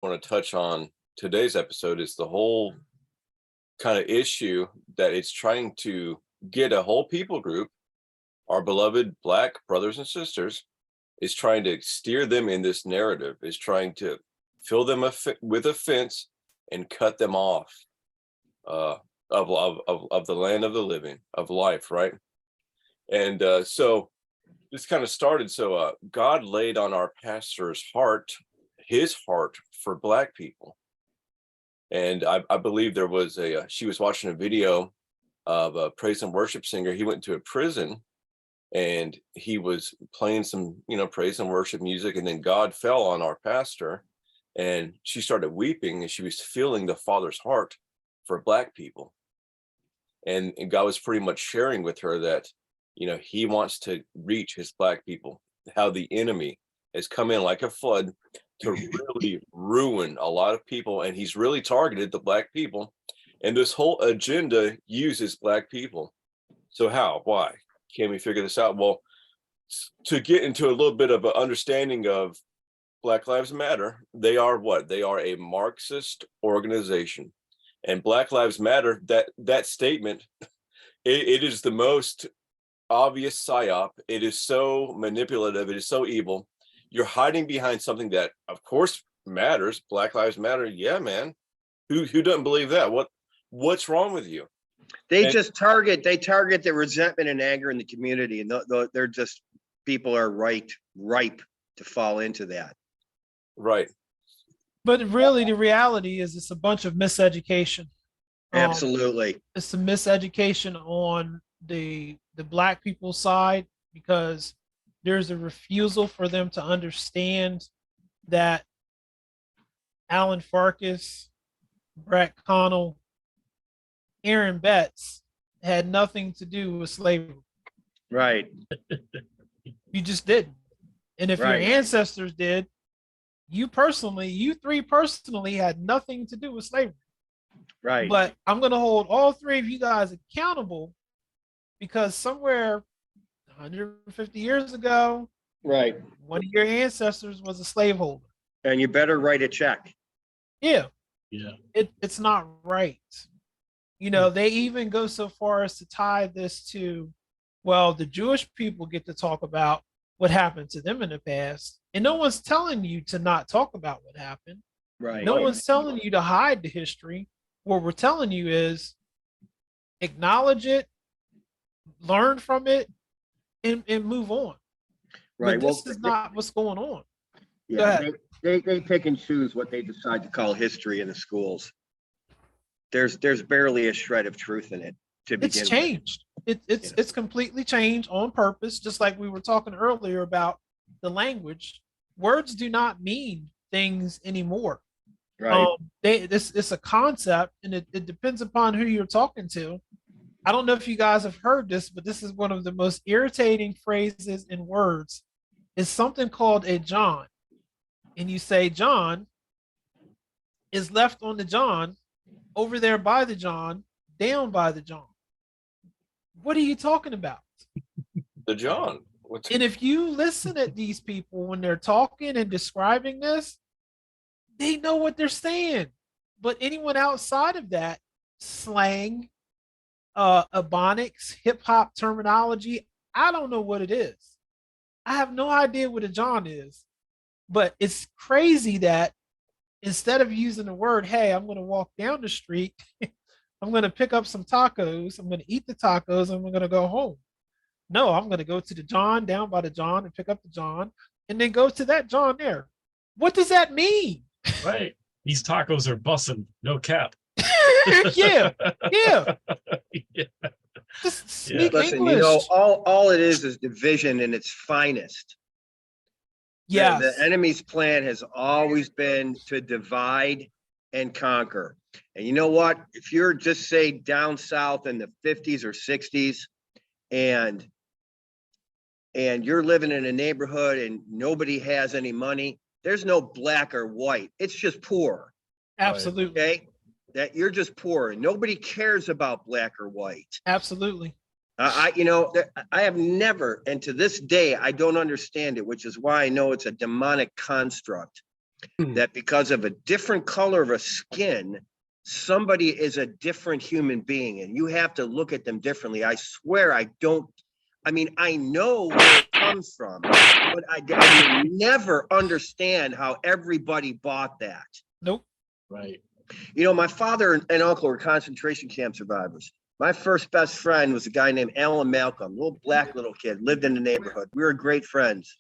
want to touch on today's episode is the whole kind of issue that it's trying to get a whole people group, our beloved Black brothers and sisters, is trying to steer them in this narrative, is trying to fill them with offense and cut them off of the land of the living, of life, right? And so this kind of started. So God laid on our pastor's heart, his heart for Black people. And I believe there was she was watching a video of a praise and worship singer. He went to a prison and he was playing some, praise and worship music. And then God fell on our pastor and she started weeping and she was feeling the Father's heart for Black people. And God was pretty much sharing with her that, he wants to reach his Black people, how the enemy has come in like a flood to really ruin a lot of people. And he's really targeted the Black people. And this whole agenda uses Black people. So how? Why? Can we figure this out? Well, to get into a little bit of an understanding of Black Lives Matter, they are what? They are a Marxist organization. And Black Lives Matter, that statement, it is the most obvious psyop. It is so manipulative. It is so evil. You're hiding behind something that, of course, matters. Black Lives Matter. Yeah, man. Who doesn't believe that? What's wrong with you? They target the resentment and anger in the community, and they're just, people are ripe to fall into that. Right. But really, the reality is it's a bunch of miseducation. Absolutely. It's a miseducation on the Black people's side, because there's a refusal for them to understand that Alan Farkas, Brett Connell, Aaron Betts had nothing to do with slavery. Right. You just didn't. And if your ancestors did, you three personally had nothing to do with slavery. Right. But I'm going to hold all three of you guys accountable because somewhere 150 years ago, right, one of your ancestors was a slaveholder. And you better write a check. Yeah. Yeah. It's not right. They even go so far as to tie this to, well, the Jewish people get to talk about what happened to them in the past. And no one's telling you to not talk about what happened. Right. No one's telling you to hide the history. What we're telling you is acknowledge it, learn from it, and move on. Right. But this is not what's going on. Yeah. They pick and choose what they decide to call history in the schools. There's barely a shred of truth in it to begin. It's changed. It's completely changed on purpose. Just like we were talking earlier about the language, words do not mean things anymore. Right. It's a concept, and it depends upon who you're talking to. I don't know if you guys have heard this, but this is one of the most irritating phrases in words. It's something called a John. And you say John is left on the John, over there by the John, down by the John. What are you talking about? The John. And if you listen at these people when they're talking and describing this, they know what they're saying. But anyone outside of that, slang, ebonics, hip hop terminology, I don't know what it is. I have no idea what a John is. But it's crazy that instead of using the word, hey, I'm going to walk down the street, I'm going to pick up some tacos, I'm going to eat the tacos, and I'm going to go home. No, I'm going to go to the John, down by the John, and pick up the John, and then go to that John there. What does that mean? Right. These tacos are bussin', no cap. Yeah. Yeah. Just speak Listen, English. all it is division in its finest. Yeah. The enemy's plan has always been to divide and conquer. And you know what? If you're just say down south in the 50s or 60s and you're living in a neighborhood and nobody has any money, there's no black or white. It's just poor. Absolutely. Okay? That you're just poor and nobody cares about black or white. Absolutely. I have never, and to this day, I don't understand it, which is why I know it's a demonic construct. that because of a different color of a skin, somebody is a different human being, and you have to look at them differently. I swear I don't. I mean, I know where it comes from, but I will never understand how everybody bought that. Nope. Right. You know, my father and uncle were concentration camp survivors. My first best friend was a guy named Alan Malcolm, little black little kid, lived in the neighborhood. We were great friends.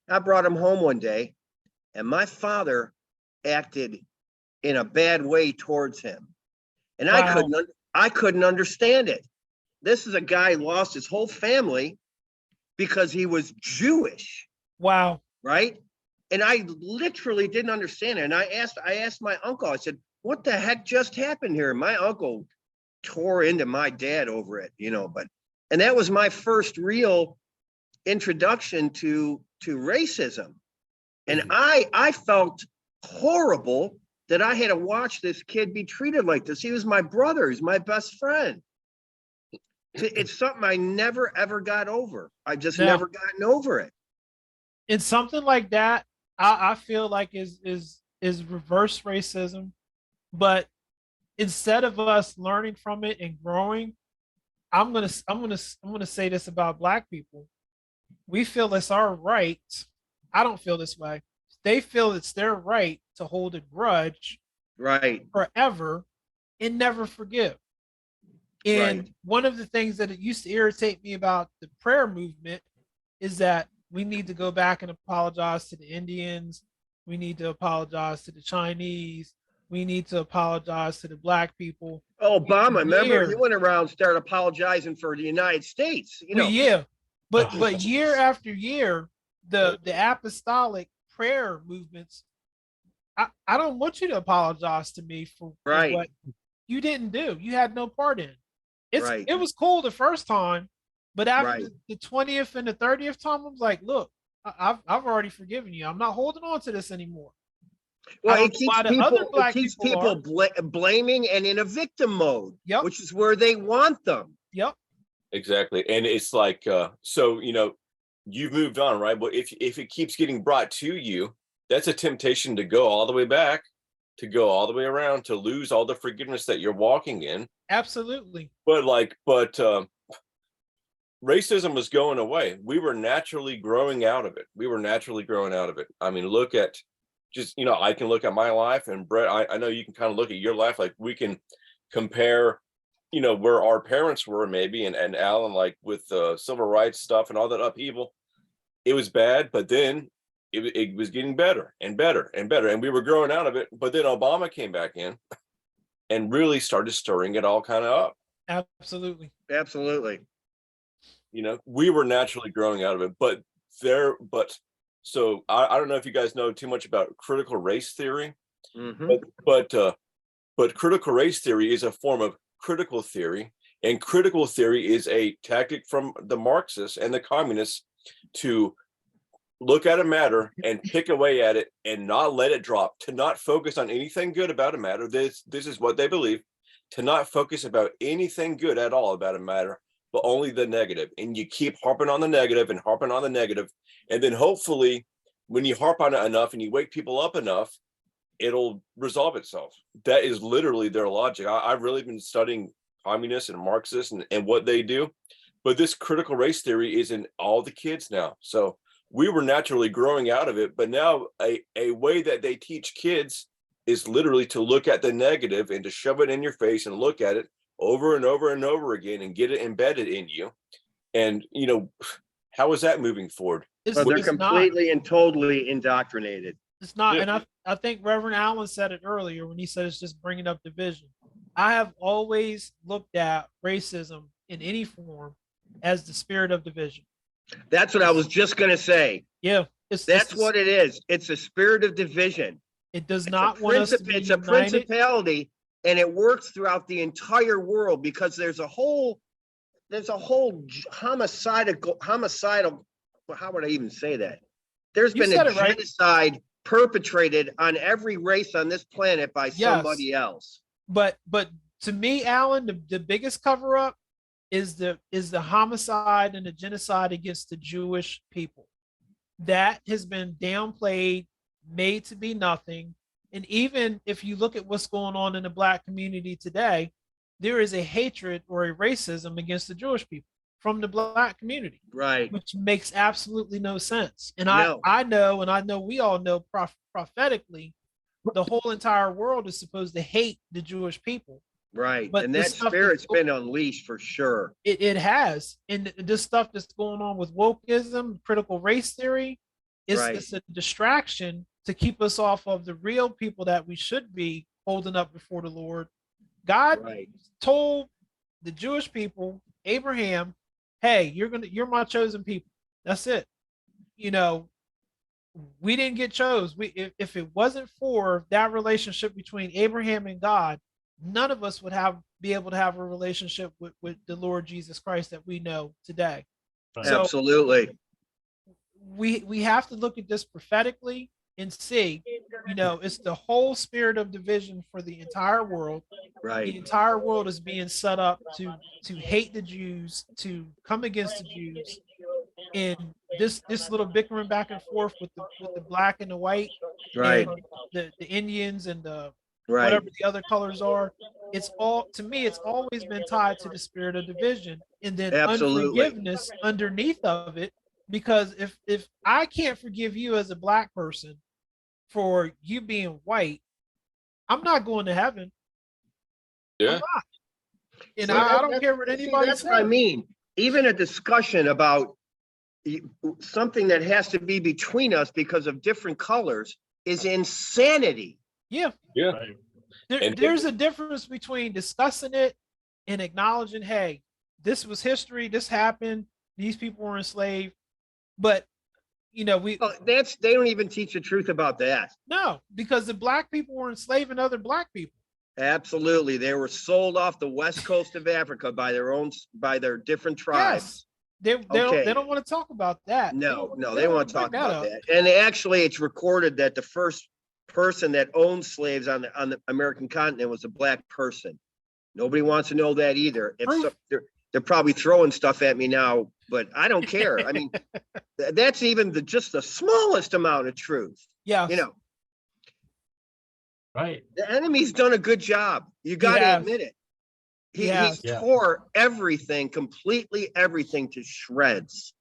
I brought him home one day, and my father acted in a bad way towards him. And Wow. I couldn't understand it. This is a guy who lost his whole family because he was Jewish, Wow. right? And I literally didn't understand it. And I asked my uncle, I said, what the heck just happened here? My uncle tore into my dad over it, you know, and that was my first real introduction to racism. And I felt horrible that I had to watch this kid be treated like this. He was my brother, he's my best friend. It's something I never ever got over. I just never gotten over it. And something like that, I feel like is reverse racism. But instead of us learning from it and growing, I'm gonna say this about Black people. We feel it's our right. I don't feel this way. They feel it's their right to hold a grudge Right. forever and never forgive. And Right. one of the things that it used to irritate me about the prayer movement is that we need to go back and apologize to the Indians. We need to apologize to the Chinese. We need to apologize to the Black people. Obama, remember, he Years. went around, started apologizing for the United States. You Well, know, yeah, but Oh. but year after year, the apostolic prayer movements. I don't want you to apologize to me for Right. what you didn't do. You had no part in. Right. It was cool the first time, but after Right. the 20th and the 30th time, I was like, look, I've already forgiven you. I'm not holding on to this anymore. Well, I don't know why the other Black people are. blaming and in a victim mode, Yep. which is where they want them. Yep. Exactly. And it's like, so, you know, you've moved on, right? But if it keeps getting brought to you, that's a temptation to go all the way back, to go all the way around, to lose all the forgiveness that you're walking in. Absolutely. But racism was going away. We were naturally growing out of it. I mean, look at just, you know, I can look at my life, and Brett, I know you can kind of look at your life. Like, we can compare, you know, where our parents were maybe, and Alan, like with civil rights stuff and all that upheaval. It was bad, but then it was getting better and better and better, and we were growing out of it. But then Obama came back in and really started stirring it all kind of up. Absolutely. Absolutely. You know, we were naturally growing out of it, so I don't know if you guys know too much about critical race theory, Mhm. but critical race theory is a form of critical theory, and critical theory is a tactic from the Marxists and the communists to look at a matter and pick away at it and not let it drop, to not focus on anything good about a matter. This is what they believe, to not focus about anything good at all about a matter, but only the negative. And you keep harping on the negative and harping on the negative. And then hopefully when you harp on it enough and you wake people up enough, it'll resolve itself. That is literally their logic. I've really been studying communists and Marxists and what they do. But this critical race theory is in all the kids now. So we were naturally growing out of it, but now a way that they teach kids is literally to look at the negative and to shove it in your face and look at it over and over and over again and get it embedded in you. And, you know, how is that moving forward? But they're It's not. completely and totally indoctrinated. It's not. Yeah. And I think Reverend Allen said it earlier when he said it's just bringing up division. I have always looked at racism in any form as the spirit of division. That's what I was just going to say. Yeah. That's what it is. It's a spirit of division. It does not want us to be It's a united. principality, and it works throughout the entire world because there's a whole homicidal, how would I even say that? There's You been said a it right. genocide perpetrated on every race on this planet by somebody else. But to me, Alan, the biggest cover up is the homicide and the genocide against the Jewish people. That has been downplayed made to be nothing. And even if you look at what's going on in the Black community today, there is a hatred or a racism against the Jewish people from the Black community, Right. which makes absolutely no sense. And No. I know, and I know we all know prophetically, the whole entire world is supposed to hate the Jewish people. Right. But And the that stuff spirit's been unleashed for sure. it has. And this stuff that's going on with wokeism, critical race theory, Right. it's a distraction to keep us off of the real people that we should be holding up before the Lord. God Right. told the Jewish people, Abraham, hey, you're my chosen people. That's it. You know, we didn't get chose. If it wasn't for that relationship between Abraham and God, none of us would be able to have a relationship with the Lord Jesus Christ that we know today. Right. So Absolutely. we have to look at this prophetically and see, you know, it's the whole spirit of division for the entire world. The Right. entire world is being set up to hate the Jews, to come against the Jews. And this little bickering back and forth with the black and the white, Right. and the Indians and the Right. whatever the other colors are, it's all, to me, it's always been tied to the spirit of division, and then Absolutely. unforgiveness underneath of it. Because if I can't forgive you as a black person for you being white, I'm not going to heaven. Yeah. And See, I don't care what anybody that's says. what I mean. Even a discussion about something that has to be between us because of different colors is insanity. Yeah. Yeah. Right. There's a difference between discussing it and acknowledging, hey, this was history, this happened, these people were enslaved. But you know, Oh, they don't even teach the truth about that. no, because the black people were enslaving other black people. Absolutely. They were sold off the west coast of Africa by their different tribes. Yes. They Okay. don't want to talk about that. No, don't they want to bring talk about up. that. And actually, it's recorded that the first person that owned slaves on the American continent was a black person. Nobody wants to know that either. They're probably throwing stuff at me now, but I don't care. I mean, that's even just the smallest amount of truth. Yes. You know, Right. the enemy's done a good job. You got to has. admit it. He has. tore everything, completely everything to shreds.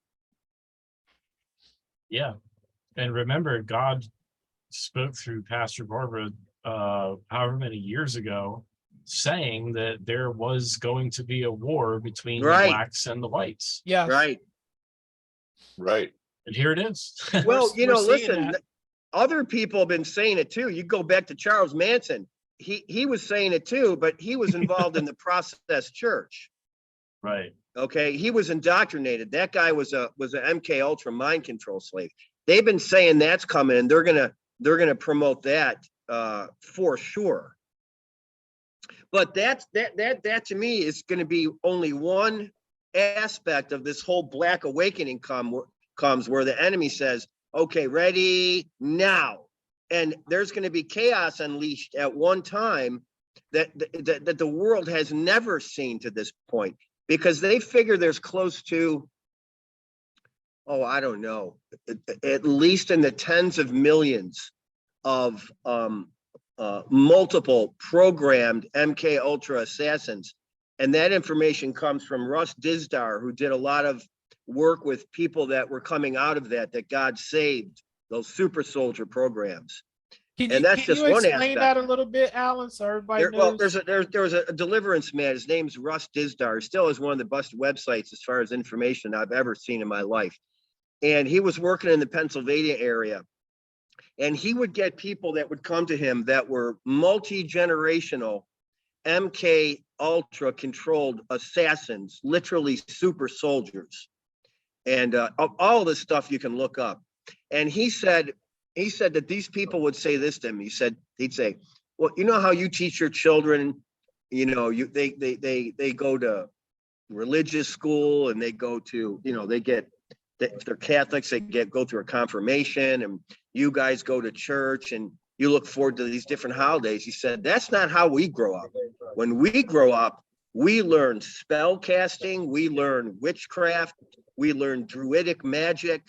Yeah. And remember, God spoke through Pastor Barbara however many years ago, saying that there was going to be a war between the Right. blacks and the whites. Yes. Right. Right. And here it is. Well, We're seeing listen, that. other people have been saying it too. You go back to Charles Manson. He was saying it too, but he was involved in the Process Church. Right. Okay, he was indoctrinated. That guy was a MK Ultra mind control slave. They've been saying that's coming, and they're gonna promote that for sure. But that to me is going to be only one aspect of this whole Black Awakening comes where the enemy says, "Okay, ready now," and there's going to be chaos unleashed at one time that the world has never seen to this point, because they figure there's close to, I don't know, at least in the tens of millions of multiple programmed MK Ultra assassins. And that information comes from Russ Dizdar, who did a lot of work with people that were coming out of that God saved, those super soldier programs. And that's just one explain aspect. that a little bit, Alan, so everybody knows? Well, there was a deliverance man. His name's Russ Dizdar. He still is one of the best websites as far as information I've ever seen in my life. And he was working in the Pennsylvania area. And he would get people that would come to him that were multi-generational MK Ultra controlled assassins, literally super soldiers. And all this stuff you can look up. And he said that these people would say this to him. He'd say, well, you know how you teach your children, they go to religious school, and they go to, if they're Catholics, they go through a confirmation, and you guys go to church and you look forward to these different holidays. He said, that's not how we grow up. When we grow up, we learn spell casting, we learn witchcraft, we learn druidic magic.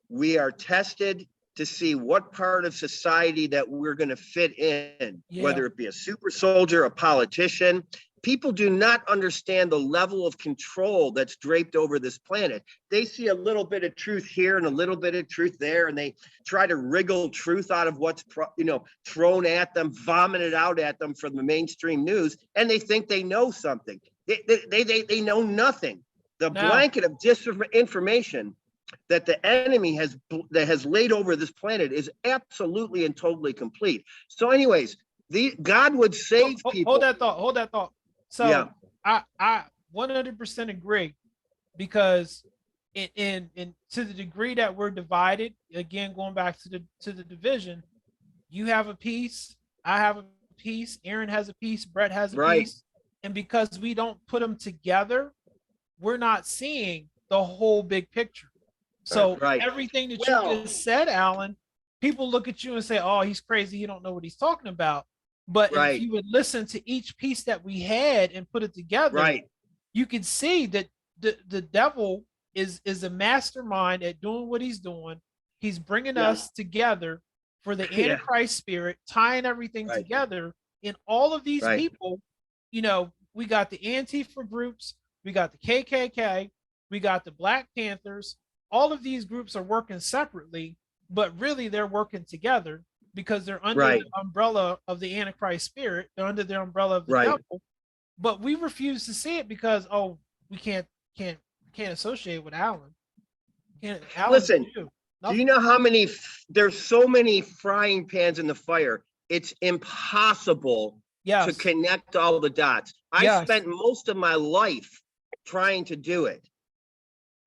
We are tested to see what part of society that we're going to fit in, Yeah. whether it be a super soldier, a politician. People do not understand the level of control that's draped over this planet. They see a little bit of truth here and a little bit of truth there, and they try to wriggle truth out of what's thrown at them, vomited out at them from the mainstream news, and they think they know something. They know nothing. The No. blanket of disinformation that the enemy has laid over this planet is absolutely and totally complete. So, anyways, God would save people. Hold that thought. So Yeah. I 100% agree, because in to the degree that we're divided, again, going back to the division, you have a piece, I have a piece, Aaron has a piece, Brett has a Right. piece, and because we don't put them together, we're not seeing the whole big picture. So Right. everything that Well- you just said, Alan, people look at you and say, "Oh, he's crazy. He don't know what he's talking about." But Right. if you would listen to each piece that we had and put it together, Right. you could see that the devil is a mastermind at doing what he's doing. He's bringing Yeah. us together for the Yeah. Antichrist spirit, tying everything Right. together. In all of these Right. people, we got the Antifa groups, we got the KKK, we got the Black Panthers. All of these groups are working separately, but really they're working together because they're under Right. the umbrella of the Antichrist spirit. They're under the umbrella of the Right. devil. But we refuse to see it because we can't associate with Alan. Listen, do you know how many? There's so many frying pans in the fire. It's impossible to connect all the dots. I spent most of my life trying to do it.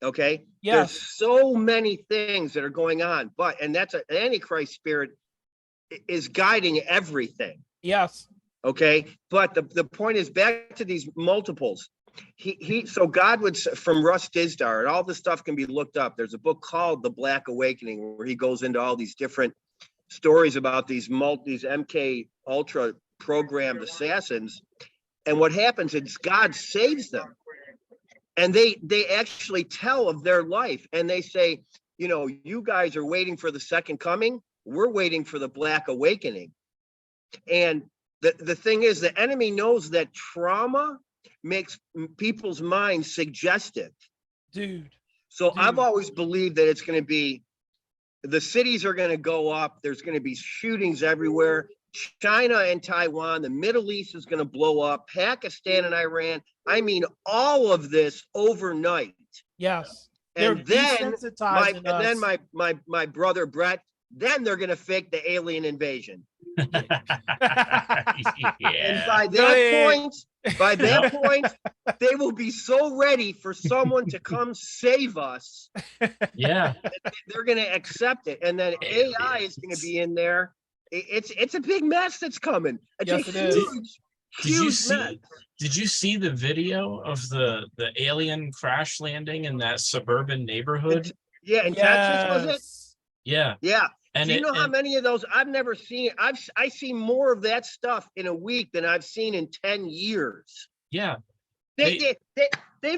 Okay. Yes. There's so many things that are going on, and that's an Antichrist spirit is guiding everything. Yes. Okay. But the point is, back to these multiples. So God would, from Russ Dizdar, and all this stuff can be looked up. There's a book called The Black Awakening where he goes into all these different stories about these MK Ultra programmed assassins. And what happens is God saves them. And they actually tell of their life, and they say, you guys are waiting for the second coming. We're waiting for the Black Awakening. And the thing is, the enemy knows that trauma makes people's minds suggestive. Dude. So I've always believed that it's going to be, the cities are going to go up. There's going to be shootings everywhere. China and Taiwan, the Middle East is going to blow up, Pakistan and Iran. I mean, all of this overnight. Yes. And then my brother Brett, then they're going to fake the alien invasion. And by that point, they will be so ready for someone to come save us. Yeah. They're going to accept it. And then AI is going to be in there. It's a big mess that's coming. It's huge mess. Did you see the video of the alien crash landing in that suburban neighborhood? In Texas, was it? Yeah. Yeah. And do you know how many of those I've never seen? I see more of that stuff in a week than I've seen in 10 years. Yeah. They've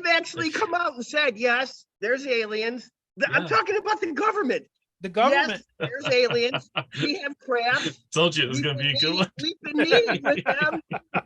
actually come out and said, yes, there's aliens. I'm talking about the government. The government. Yes, there's aliens. We have crafts. Told you it was going to be a good one. We've been meeting with them.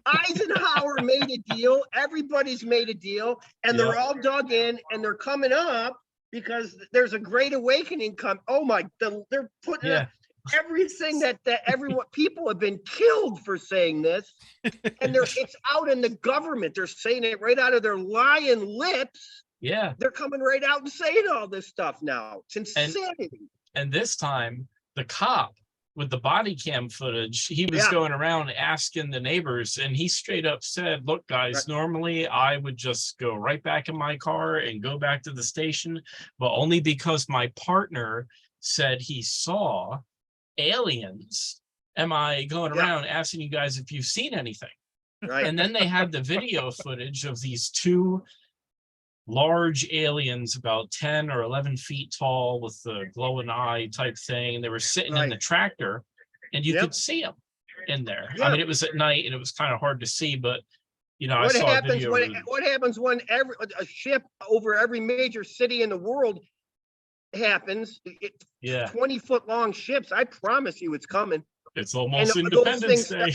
Eisenhower made a deal. Everybody's made a deal. And they're all dug in, and they're coming up because there's a great awakening come. Oh my, they're putting up everything that everyone, people have been killed for saying this. And it's out in the government. They're saying it right out of their lying lips. Yeah. They're coming right out and saying all this stuff now. It's insanity. And this time, the cop with the body cam footage, he was going around asking the neighbors, and he straight up said, look, guys, normally I would just go right back in my car and go back to the station, but only because my partner said he saw aliens am I going around asking you guys if you've seen anything. Right. And then they had the video footage of these two large aliens about 10 or 11 feet tall with the glowing eye type thing. And they were sitting in the tractor, and you could see them in there. I mean, it was at night and it was kind of hard to see, but I saw a video. What happens when a ship over every major city in the world happens, Yeah, 20-foot long ships, I promise you it's coming. it's And almost those Independence things, Day.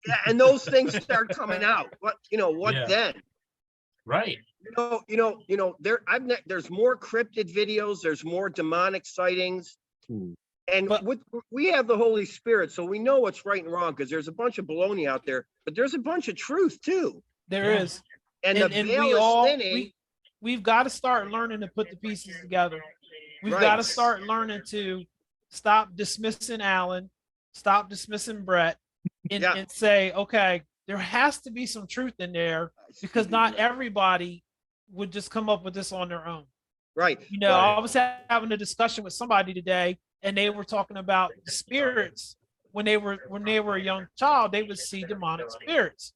yeah, and those things start coming out. What, what Yeah. then? Right. There's more cryptid videos, there's more demonic sightings. And But- we have the Holy Spirit, so we know what's right and wrong, because there's a bunch of baloney out there, but there's a bunch of truth too. There Yeah. is. And the And veil we is all thinning. we've got to start learning to put the pieces together. We've Right. got to start learning to stop dismissing Alan, stop dismissing Brett, and, Yeah. and say, okay, there has to be some truth in there, because not everybody would just come up with this on their own. Right. I was having a discussion with somebody today, and they were talking about the spirits. When they were a young child, they would see demonic spirits.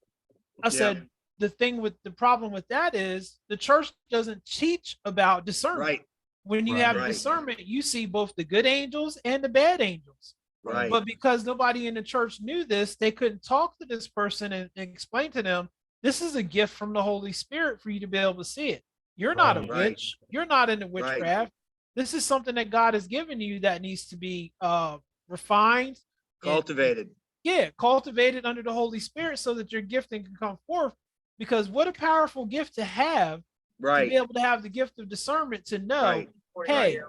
I said, the problem with that is the church doesn't teach about discernment. Right. When you Right. have Right. discernment, you see both the good angels and the bad angels. Right. But because nobody in the church knew this, they couldn't talk to this person and explain to them, this is a gift from the Holy Spirit for you to be able to see it. You're not a Right. witch. You're not into Right. witchcraft. This is something that God has given you that needs to be refined, Cultivated. cultivated under the Holy Spirit, so that your gifting can come forth. Because what a powerful gift to have, to Right. be able to have the gift of discernment, to know, Right. hey,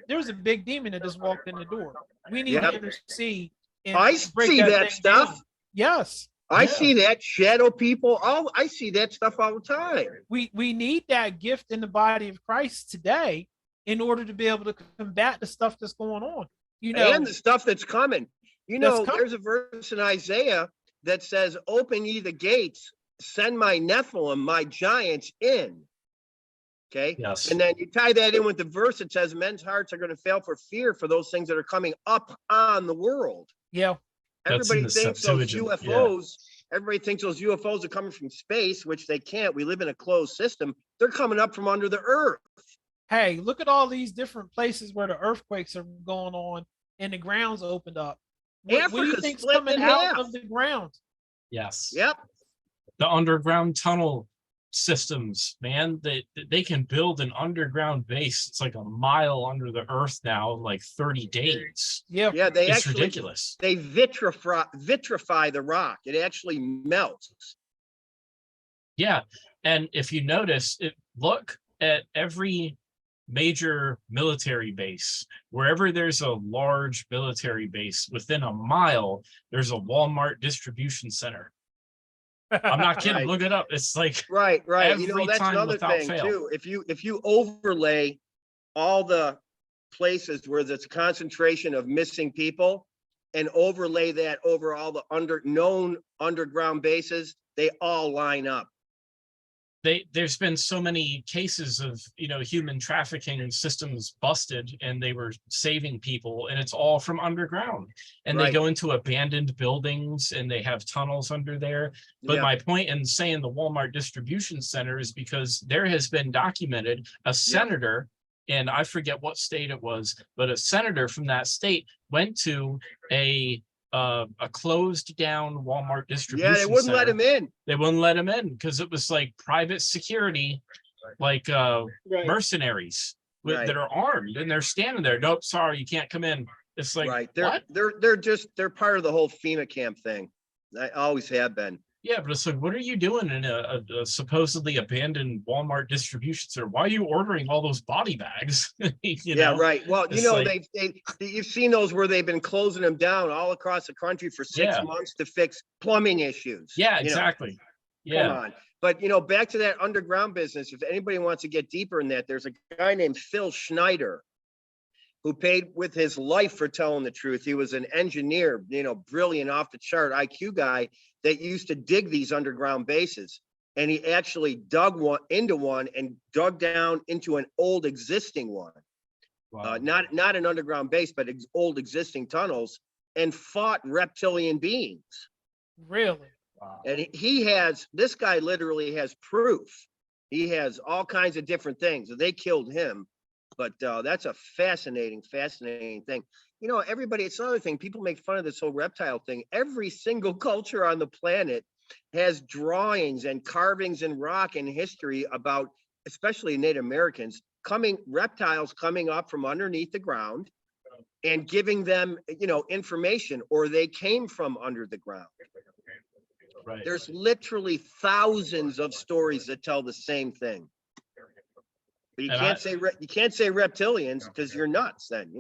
there's a big demon that just walked in the door. We need Yep. to intercede and I break see that thing stuff. down. Yes, I Yeah. see that shadow people. I see that stuff all the time. we need that gift in the body of Christ today in order to be able to combat the stuff that's going on. And the stuff that's coming. That's coming. There's a verse in Isaiah that says, "Open ye the gates, send my Nephilim, my giants in." Okay. Yes. And then you tie that in with the verse that says, "Men's hearts are going to fail for fear for those things that are coming up on the world." yeah, That's in Everybody the thinks those Septuagint, yeah. UFOs. Everybody thinks those UFOs are coming from space, which they can't. We live in a closed system. They're coming up from under the earth. hey, look at all these different places where the earthquakes are going on and the ground's opened up. What do you Africa's think's split coming in out half. of the ground? Yes. Yep. The underground tunnel systems, man, they can build an underground base. It's like a mile under the earth now, in like 30 days. Yeah, Yeah. They It's actually ridiculous. they vitrify the rock. It actually melts. Yeah. And if you notice it, look at every major military base. Wherever there's a large military base, within a mile, there's a Walmart distribution center. I'm not kidding. Right. Look it up. It's like Right. every That's time another without thing fail. too. If you overlay all the places where there's a concentration of missing people and overlay that over all the known underground bases, they all line up. There's been so many cases of human trafficking systems busted, and they were saving people, and it's all from underground, and they Right. go into abandoned buildings and they have tunnels under there. But Yeah. my point in saying the Walmart distribution center is because there has been documented a senator, and I forget what state it was, but a senator from that state went to a closed down Walmart distribution Yeah, they wouldn't let center. him in. They wouldn't let him in because it was like private security, like mercenaries Right. that are armed, and they're standing there. Nope, sorry, you can't come in. It's like, Right. what? They're part of the whole FEMA camp thing. I always have been. Yeah, but it's like, what are you doing in a supposedly abandoned Walmart distribution center? Why are you ordering all those body bags? Yeah, right. Well, It's like- you've seen those where they've been closing them down all across the country for 6 Yeah. months to fix plumbing issues. Yeah, You know, exactly. Come Yeah, on. But back to that underground business. If anybody wants to get deeper in that, there's a guy named Phil Schneider who paid with his life for telling the truth. He was an engineer, brilliant, off the chart IQ guy that used to dig these underground bases. And he actually dug into one and dug down into an old existing one. wow. Not an underground base, but old existing tunnels, and fought reptilian beings. really. Wow. And this guy literally has proof. He has all kinds of different things. They killed him, but that's a fascinating thing. Everybody, it's another thing. People make fun of this whole reptile thing. Every single culture on the planet has drawings and carvings in rock and history about, especially Native Americans, reptiles coming up from underneath the ground and giving them, information, or they came from under the ground. Right. There's literally thousands of stories that tell the same thing. But you can't say reptilians because you're nuts then,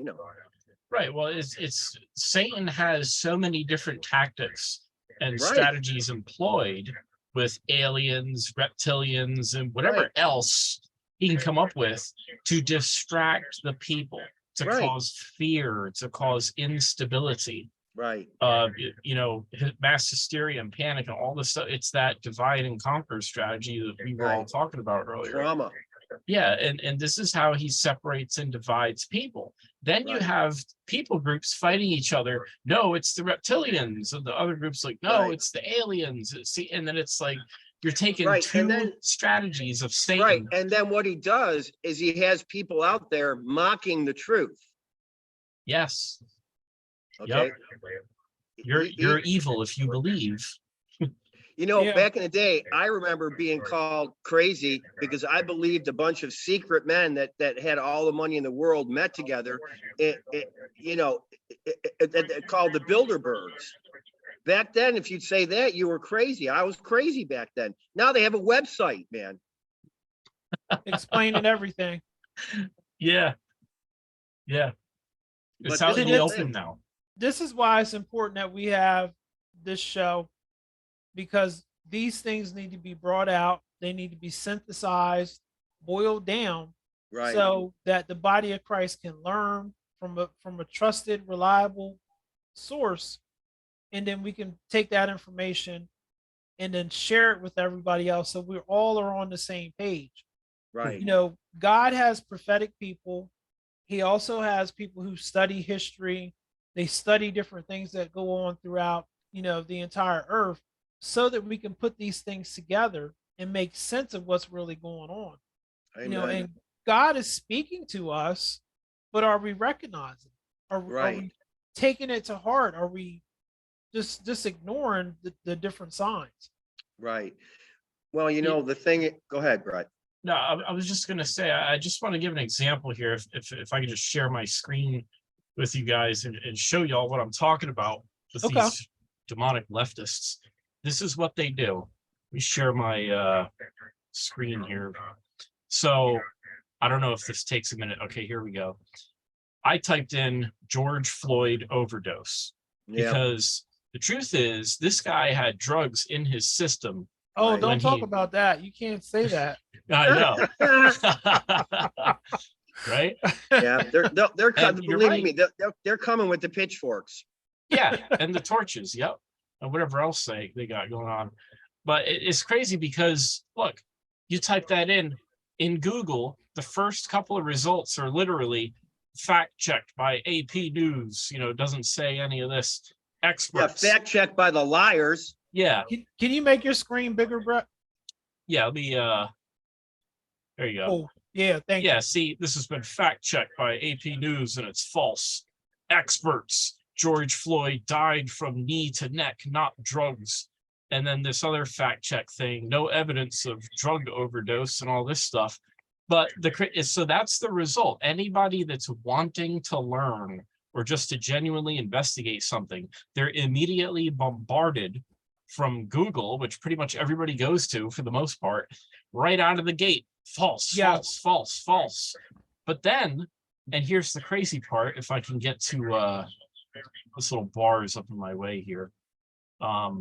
Right. Well, it's Satan has so many different tactics and Right. strategies employed with aliens, reptilians, and whatever Right. else he can come up with to distract the people, to Right. cause fear, to cause instability. Right. Mass hysteria and panic and all this stuff. It's that divide and conquer strategy that we were all Right. talking about earlier. Trauma. Yeah, and this is how he separates and divides people. Then you Right. have people groups fighting each other. No, it's the reptilians, and the other groups like, no, Right. it's the aliens. And then it's like you're taking Right, two and then- strategies of Satan. Right. And then what he does is he has people out there mocking the truth. Yes, Okay. you're evil if you believe. Yeah. Back in the day, I remember being called crazy because I believed a bunch of secret men that had all the money in the world met together, called the Bilderbergs. Back then, if you'd say that, you were crazy. I was crazy back then. Now they have a website, man. Explaining everything. Yeah. It's But out this in the is- open now. This is why it's important that we have this show, because these things need to be brought out. They need to be synthesized, boiled down, Right. so that the body of Christ can learn from a trusted, reliable source, and then we can take that information and then share it with everybody else, so we all are on the same page. Right. God has prophetic people. He also has people who study history. They study different things that go on throughout, the entire earth, so that we can put these things together and make sense of what's really going on. Amen. And God is speaking to us, but are we recognizing? Are Right. we taking it to heart? Are we just ignoring the different signs? Right. Well, the thing. Go ahead, Brett. No, I was just going to say, I just want to give an example here. If I could just share my screen with you guys and show y'all what I'm talking about with Okay. these demonic leftists. This is what they do. Let me share my screen here. So I don't know if this takes a minute. Okay, here we go. I typed in George Floyd overdose Yeah. because the truth is this guy had drugs in his system. Oh, Right. don't When talk he- about that. You can't say that. I know. Right? Yeah. They're And you're believe me, right. they're coming with the pitchforks. Yeah, and the torches, yep, and whatever else they got going on. But it's crazy because look, you type that in Google, the first couple of results are literally fact checked by AP News. It doesn't say any of this. Yeah. Experts. Fact checked by the liars. Yeah. Can you make your screen bigger, Brett? Let me there you go. Oh, yeah. Thank Yeah, see, this has been fact checked by AP News and it's false. Experts. George Floyd died from knee to neck, not drugs. And then this other fact check thing, no evidence of drug overdose and all this stuff. But so that's the result. Anybody that's wanting to learn or just to genuinely investigate something, they're immediately bombarded from Google, which pretty much everybody goes to for the most part, right out of the gate. False, Yeah. false, false, false. But then, and here's the crazy part, if I can get to this little bar is up in my way here. Let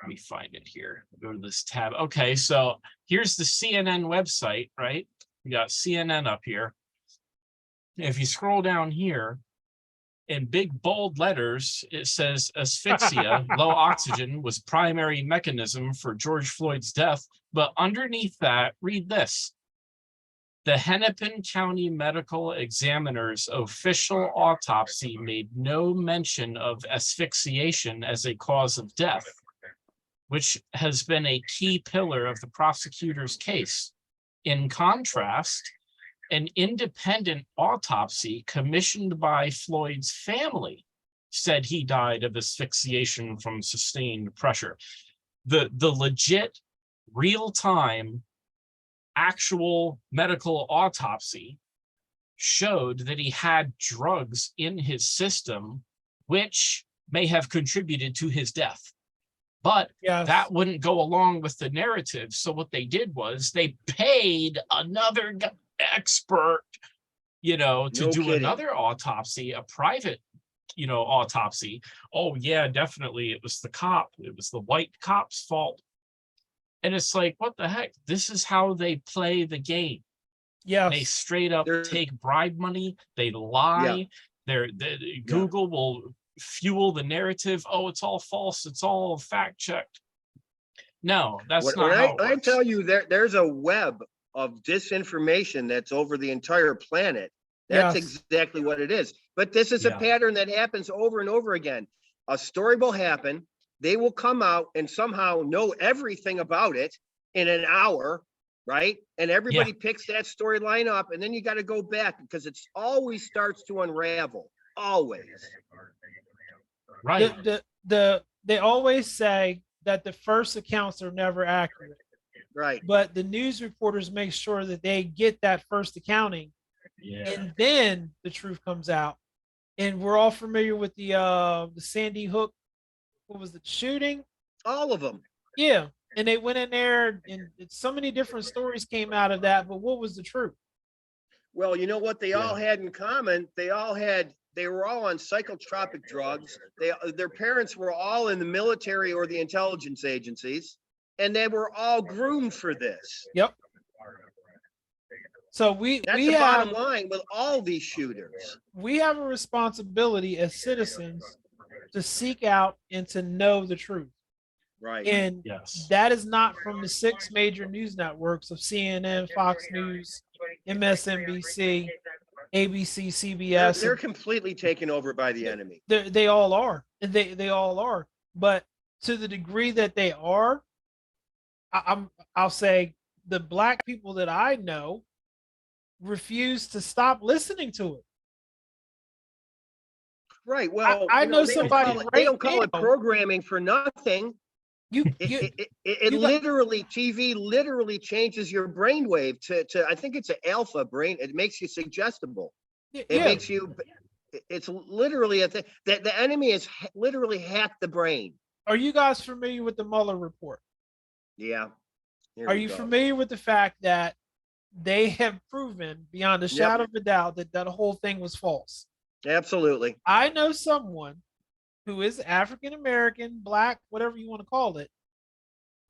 me find it here. Go to this tab. Okay, so here's the CNN website, right? We got CNN up here. If you scroll down here, in big bold letters, it says asphyxia, low oxygen, was primary mechanism for George Floyd's death. But underneath that, read this. The Hennepin County Medical Examiner's official autopsy made no mention of asphyxiation as a cause of death, which has been a key pillar of the prosecutor's case. In contrast, an independent autopsy commissioned by Floyd's family said he died of asphyxiation from sustained pressure. The legit, real-time, actual medical autopsy showed that he had drugs in his system, which may have contributed to his death. But Yes. that wouldn't go along with the narrative. So what they did was they paid another expert, to No do kidding. another autopsy, a private, autopsy. Oh yeah, definitely. It was the cop. It was the white cop's fault. And it's like, what the heck? This is how they play the game. Yes. They straight up There's- take bribe money. They lie. Google will fuel the narrative. Oh, it's all false. It's all fact checked. No, that's not how it I works. tell you, there's a web of disinformation that's over the entire planet. That's Yes. exactly what it is. But this is a Yeah. pattern that happens over and over again. A story will happen. They will come out and somehow know everything about it in an hour, right? And everybody picks that storyline up, and then you got to go back because it's always starts to unravel. Always. Right. They always say that the first accounts are never accurate, Right. but the news reporters make sure that they get that first accounting, Yeah. and then the truth comes out. And we're all familiar with the Sandy Hook, what was the shooting? All of them. Yeah, and they went in there, and so many different stories came out of that. But what was the truth? Well, you know what they all had in common? They were all on psychotropic drugs. Their parents were all in the military or the intelligence agencies, and they were all groomed for this. Yep. So That's we the have bottom line with all these shooters. we have a responsibility as citizens to seek out and to know the truth. Right. And Yes. that is not from the 6 major news networks of CNN, Fox News, MSNBC, ABC, CBS. They're completely taken over by the enemy. They all are. They all are. But to the degree that they are, I'll say the Black people that I know refuse to stop listening to it. Right. Well, I know they don't somebody call it- right they don't call it now- programming for nothing. You It you got- literally, TV literally changes your brainwave to I think it's an alpha brain. It makes you suggestible. It yeah. makes you, it's literally a thing that the enemy has literally hacked the brain. Are you guys familiar with the Mueller report? Yeah. Here Are we you go. familiar with the fact that they have proven beyond a shadow of a doubt that that whole thing was false? Absolutely. I know someone who is African American, Black, whatever you want to call it,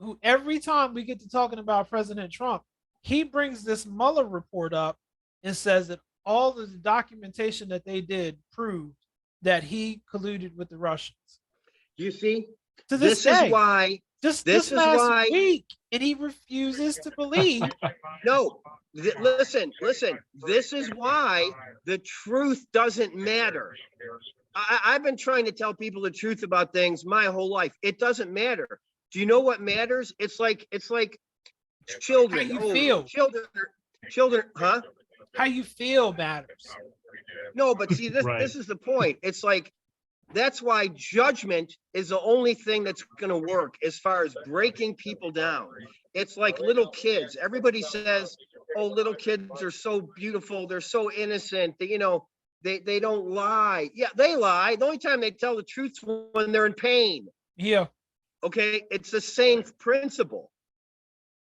who every time we get to talking about President Trump, he brings this Mueller report up and says that all of the documentation that they did proved that he colluded with the Russians. You see, To this day, is why. this this is last why- week, and he refuses to believe. No, listen. This is why the truth doesn't matter. I've been trying to tell people the truth about things my whole life. It doesn't matter. Do you know what matters? It's like children. How you feel. Children, huh? How you feel matters. No, but see, Right. this is the point. It's like, that's why judgment is the only thing that's going to work as far as breaking people down. It's like little kids. Everybody says, oh, little kids are so beautiful. They're so innocent. They don't lie. Yeah, they lie. The only time they tell the truth is when they're in pain. Yeah. Okay. It's the same principle.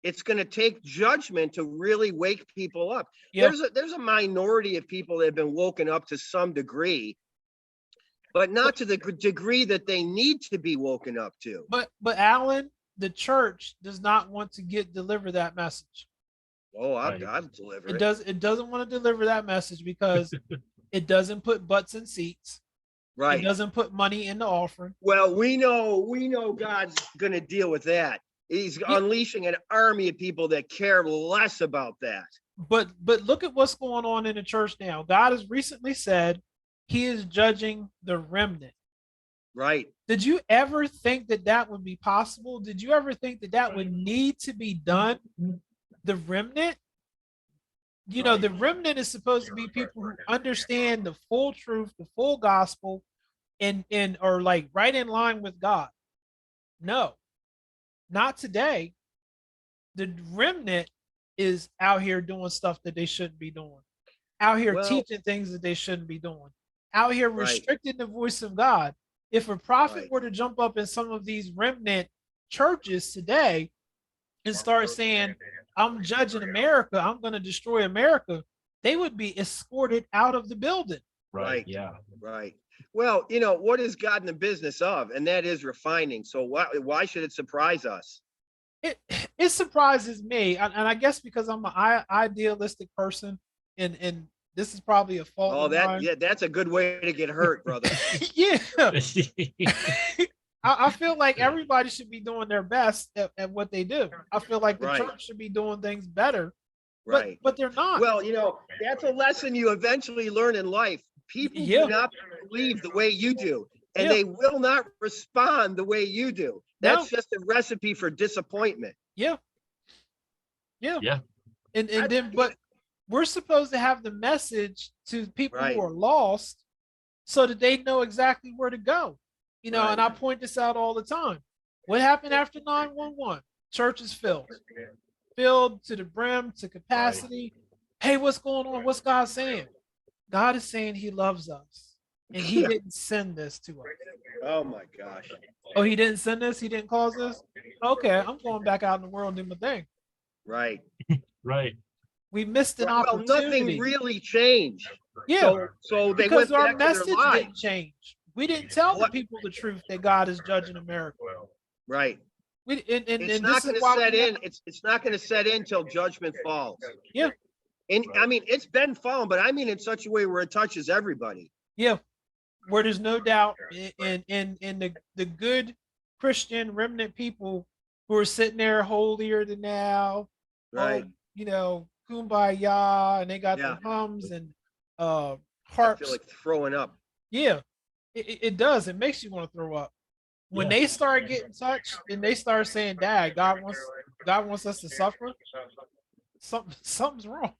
It's going to take judgment to really wake people up. Yeah. There's a minority of people that have been woken up to some degree, but not to the degree that they need to be woken up to. But Alan, the church does not want to deliver that message. Oh, Right. I've delivered It it. it doesn't want to deliver that message because it doesn't put butts in seats. It Right. doesn't put money in the offering. Well, we know God's going to deal with that. He's unleashing an army of people that care less about that. But look at what's going on in the church now. God has recently said he is judging the remnant. Right. Did you ever think that that would be possible? Did you ever think that that would need to be done? The remnant? You know, the remnant is supposed to be people who understand the full truth, the full gospel, and are like right in line with God. No, not today. The remnant is out here doing stuff that they shouldn't be doing, out here Well, teaching things that they shouldn't be doing, out here right, restricting the voice of God. If a prophet right, were to jump up in some of these remnant churches today and start saying, I'm judging America, I'm going to destroy America, they would be escorted out of the building. right, Yeah. right. Well, you know, what is God in the business of? And that is refining. So why should it surprise us? It it surprises me, and I guess because I'm an idealistic person, and this is probably a fault Oh, of mine. yeah, that's a good way to get hurt, brother. Yeah, I feel like everybody should be doing their best at what they do. I feel like the Right, church should be doing things better, right. but they're not. Well, you know, that's a lesson you eventually learn in life. People do Yeah, not believe the way you do, and yeah, they will not respond the way you do. no, That's just a recipe for disappointment. yeah, yeah, Yeah. and then but we're supposed to have the message to people Right, who are lost so that they know exactly where to go. And right, I point this out all the time. What happened after 911? Church is filled to the brim, to capacity. Hey, what's going on? What's God saying? God is saying he loves us and he Yeah. didn't send this to us. Oh my gosh. Oh, he didn't send this? He didn't cause this? Okay, I'm going back out in the world and do my thing. Right. Right. We missed an Well, nothing opportunity. really changed. Yeah, So they because went our back to their message didn't lives. change. We didn't tell the What? people the truth that God is judging America. Right. We and It's this not is going to why set we have, in. It's not going to set in till judgment falls. yeah, And I mean, it's been fallen, but I mean in such a way where it touches everybody. yeah, where there's no doubt in the good Christian remnant people who are sitting there holier than thou, Right. oh, you know, kumbaya, and they got Yeah. the hums and I harps. feel like throwing up. Yeah, it does. It makes you want to throw up. When Yeah. they start getting touched and they start saying, Dad, God wants us to suffer, something's wrong.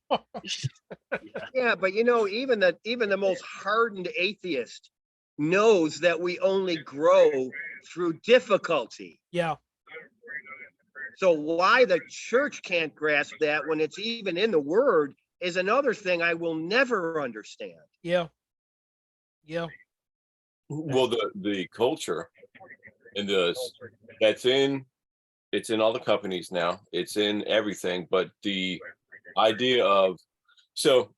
Yeah, but you know, even the most hardened atheist knows that we only grow through difficulty. Yeah, So why the church can't grasp that when it's even in the word is another thing I will never understand. yeah, yeah, Well, the culture and that's it's in all the companies now. It's in everything, but the idea of so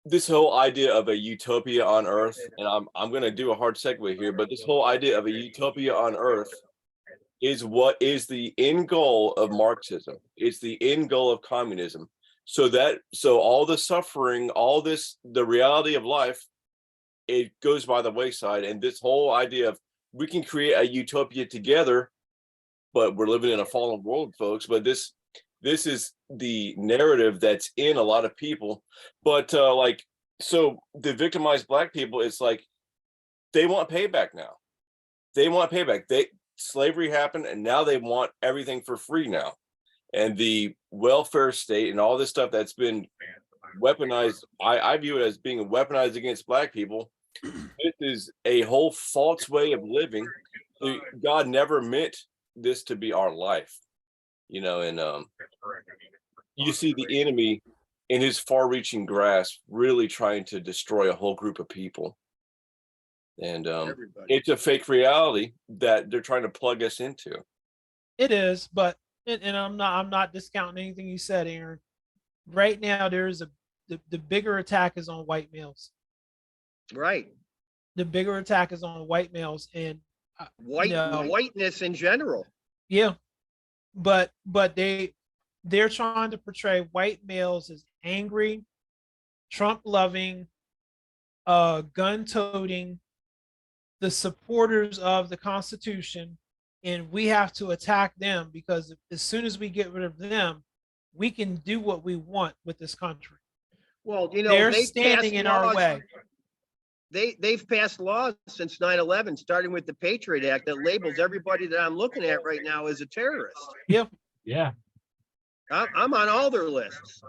this whole idea of a utopia on earth, and I'm gonna do a hard segue here, but this whole idea of a utopia on earth is what is the end goal of Marxism. It's the end goal of communism. So all the suffering, all this, the reality of life, it goes by the wayside. And this whole idea of we can create a utopia together, but we're living in a fallen world, folks. But this is the narrative that's in a lot of people. But so the victimized Black people, it's like they want payback now. They want payback. Slavery happened, and now they want everything for free now. And the welfare state and all this stuff that's been weaponized, I view it as being weaponized against Black people. This is a whole false way of living. God never meant this to be our life, and you see the enemy in his far-reaching grasp really trying to destroy a whole group of people. And Everybody. it's a fake reality that they're trying to plug us into. it is. But and I'm not discounting anything you said, Aaron. Right now, there's the bigger attack is on white males. Right. The bigger attack is on white males, and Whiteness in general. yeah, but they're trying to portray white males as angry, Trump loving, gun toting, the supporters of the Constitution, and we have to attack them because as soon as we get rid of them, we can do what we want with this country. Well, They're they've standing passed in our laws. way. They've passed laws since 9/11, starting with the Patriot Act, that labels everybody that I'm looking at right now as a terrorist. Yeah, Yeah. I'm on all their lists.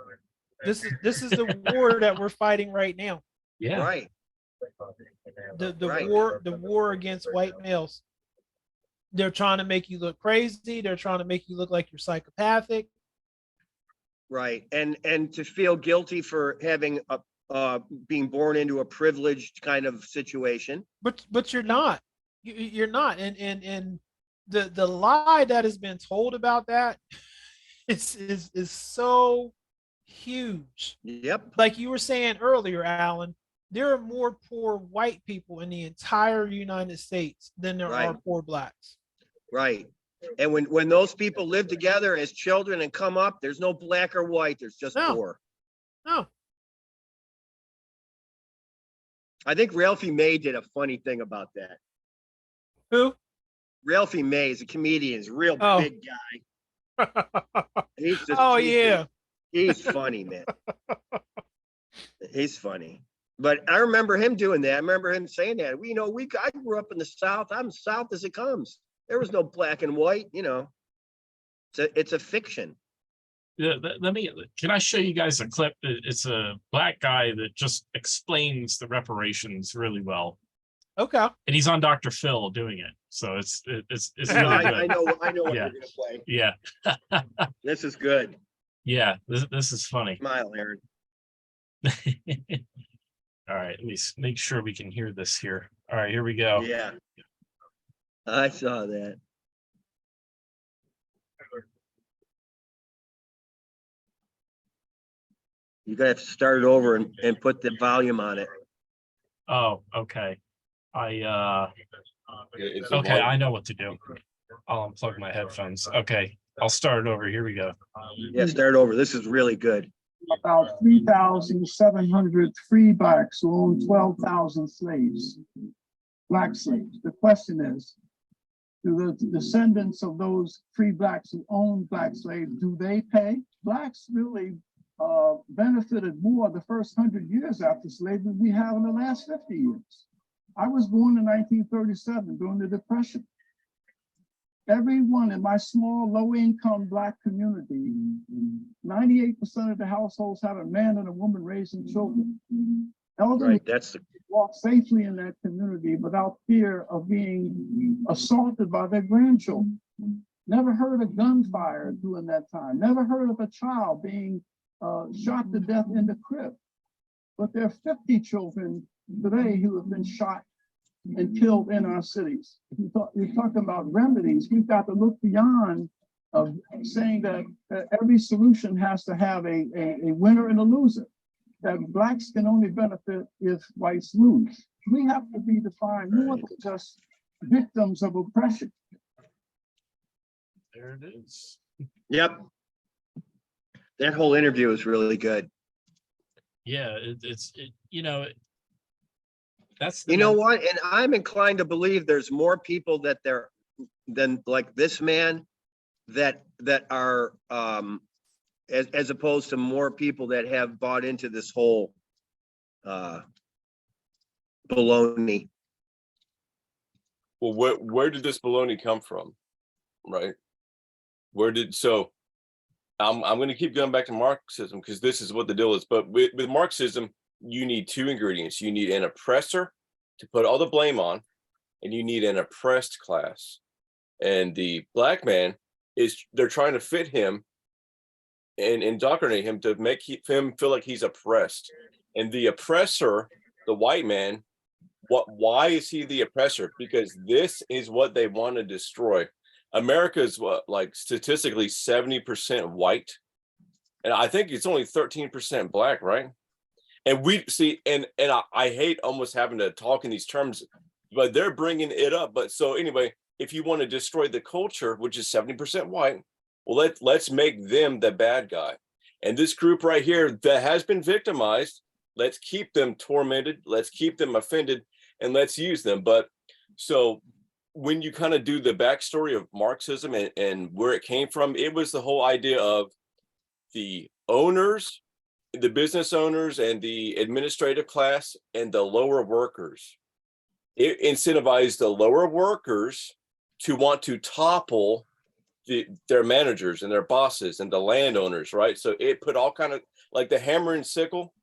this is the war that we're fighting right now. Yeah. Right. The Right. war against white males. They're trying to make you look crazy. They're trying to make you look like you're psychopathic. Right. And to feel guilty for having being born into a privileged kind of situation. But you're not. You're not. And the lie that has been told about that is so huge. Yep. Like you were saying earlier, Alan, there are more poor white people in the entire United States than there Right. are poor blacks. Right. And when those people live together as children and come up, there's no black or white. There's just No. poor. No. I think Ralphie May did a funny thing about that. Who? Ralphie May is a comedian. He's a real Oh. big guy. He's just, Oh yeah. He's funny, man. He's funny. But I remember him doing that. I remember him saying that. I grew up in the South. I'm South as it comes. There was no black and white, It's a fiction. Yeah, can I show you guys a clip? It's a black guy that just explains the reparations really well. Okay. And he's on Dr. Phil doing it. So it's really good. I know what Yeah. you're gonna play. Yeah. This is good. Yeah, this is funny. Smile, Aaron. All right, let me make sure we can hear this here. All right, here we go. Yeah. I saw that. You gotta have to start it over and put the volume on it. Oh, okay. It's Okay, I know what to do. I'll unplug my headphones. Okay, I'll start it over. Here we go. Yeah, start over. This is really good. About 3,700 free blacks who own 12,000 slaves, black slaves. The question is, do the descendants of those free blacks who own black slaves, do they pay? Blacks really benefited more the first 100 years after slavery than we have in the last 50 years. I was born in 1937 during the Depression. Everyone in my small, low-income black community, 98% of the households have a man and a woman raising children. Elderly Right. That's the walk safely in that community without fear of being assaulted by their grandchildren. Never heard a gunfire during that time. Never heard of a child being shot to death in the crib. But there are 50 children today who have been shot and killed in our cities. You're talking about remedies. We've got to look beyond of saying that every solution has to have a winner and a loser. That blacks can only benefit if whites lose. We have to be defined more than just victims of oppression. There it is. Yep. That whole interview is really good. Yeah, that's You know what? And I'm inclined to believe there's more people than like this man that are as opposed to more people that have bought into this whole baloney. Well, where did this baloney come from? Right? I'm going to keep going back to Marxism because this is what the deal is. But with Marxism, you need two ingredients. You need an oppressor to put all the blame on, and you need an oppressed class. And the black man they're trying to fit him and indoctrinate him to make him feel like he's oppressed. And the oppressor, the white man, why is he the oppressor? Because this is what they want to destroy. America is like statistically 70% white. And I think it's only 13% black, right? And we see, and I hate almost having to talk in these terms, but they're bringing it up. But so anyway, if you want to destroy the culture, which is 70% white, well, let's make them the bad guy. And this group right here that has been victimized, let's keep them tormented, let's keep them offended, and let's use them. But so when you kind of do the backstory of Marxism and where it came from, it was the whole idea of the owners, the business owners and the administrative class and the lower workers. It incentivized the lower workers to want to topple their managers and their bosses and the landowners, right? So it put all kind of like the hammer and sickle.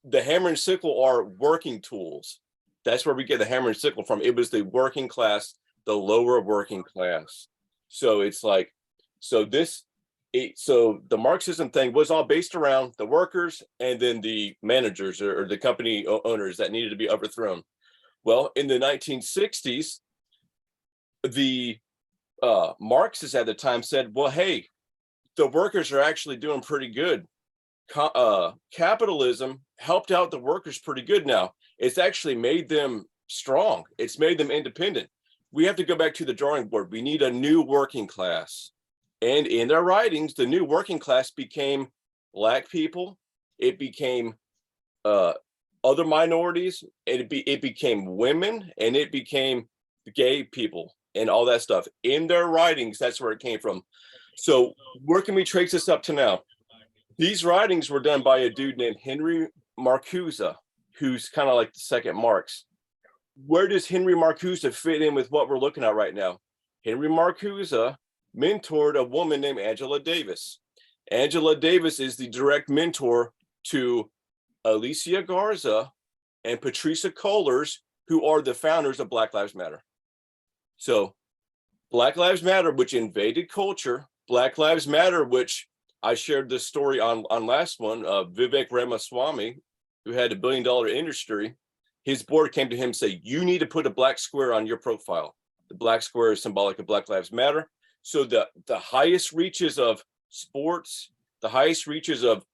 The hammer and sickle are working tools. That's where we get the hammer and sickle from. It was the working class, the lower working class. So it's like, so this so the Marxism thing was all based around the workers and then the managers or the company owners that needed to be overthrown. Well, in the 1960s, the Marxists at the time said, well, hey, the workers are actually doing pretty good. Capitalism helped out the workers pretty good now. It's actually made them strong. It's made them independent. We have to go back to the drawing board. We need a new working class. And in their writings, the new working class became Black people. It became other minorities. It became women, and it became gay people and all that stuff. In their writings, that's where it came from. So where can we trace this up to now? These writings were done by a dude named Henry Marcuse, who's kind of like the second Marx. Where does Henry Marcuse fit in with what we're looking at right now? Henry Marcuse mentored a woman named Angela Davis. Angela Davis is the direct mentor to Alicia Garza and Patricia Cullors, who are the founders of Black Lives Matter. So Black Lives Matter, which invaded culture, Black Lives Matter, which I shared this story on last one, Vivek Ramaswamy, who had $1 billion industry, his board came to him and said, you need to put a black square on your profile. The black square is symbolic of Black Lives Matter. So the highest reaches of sports, the highest reaches of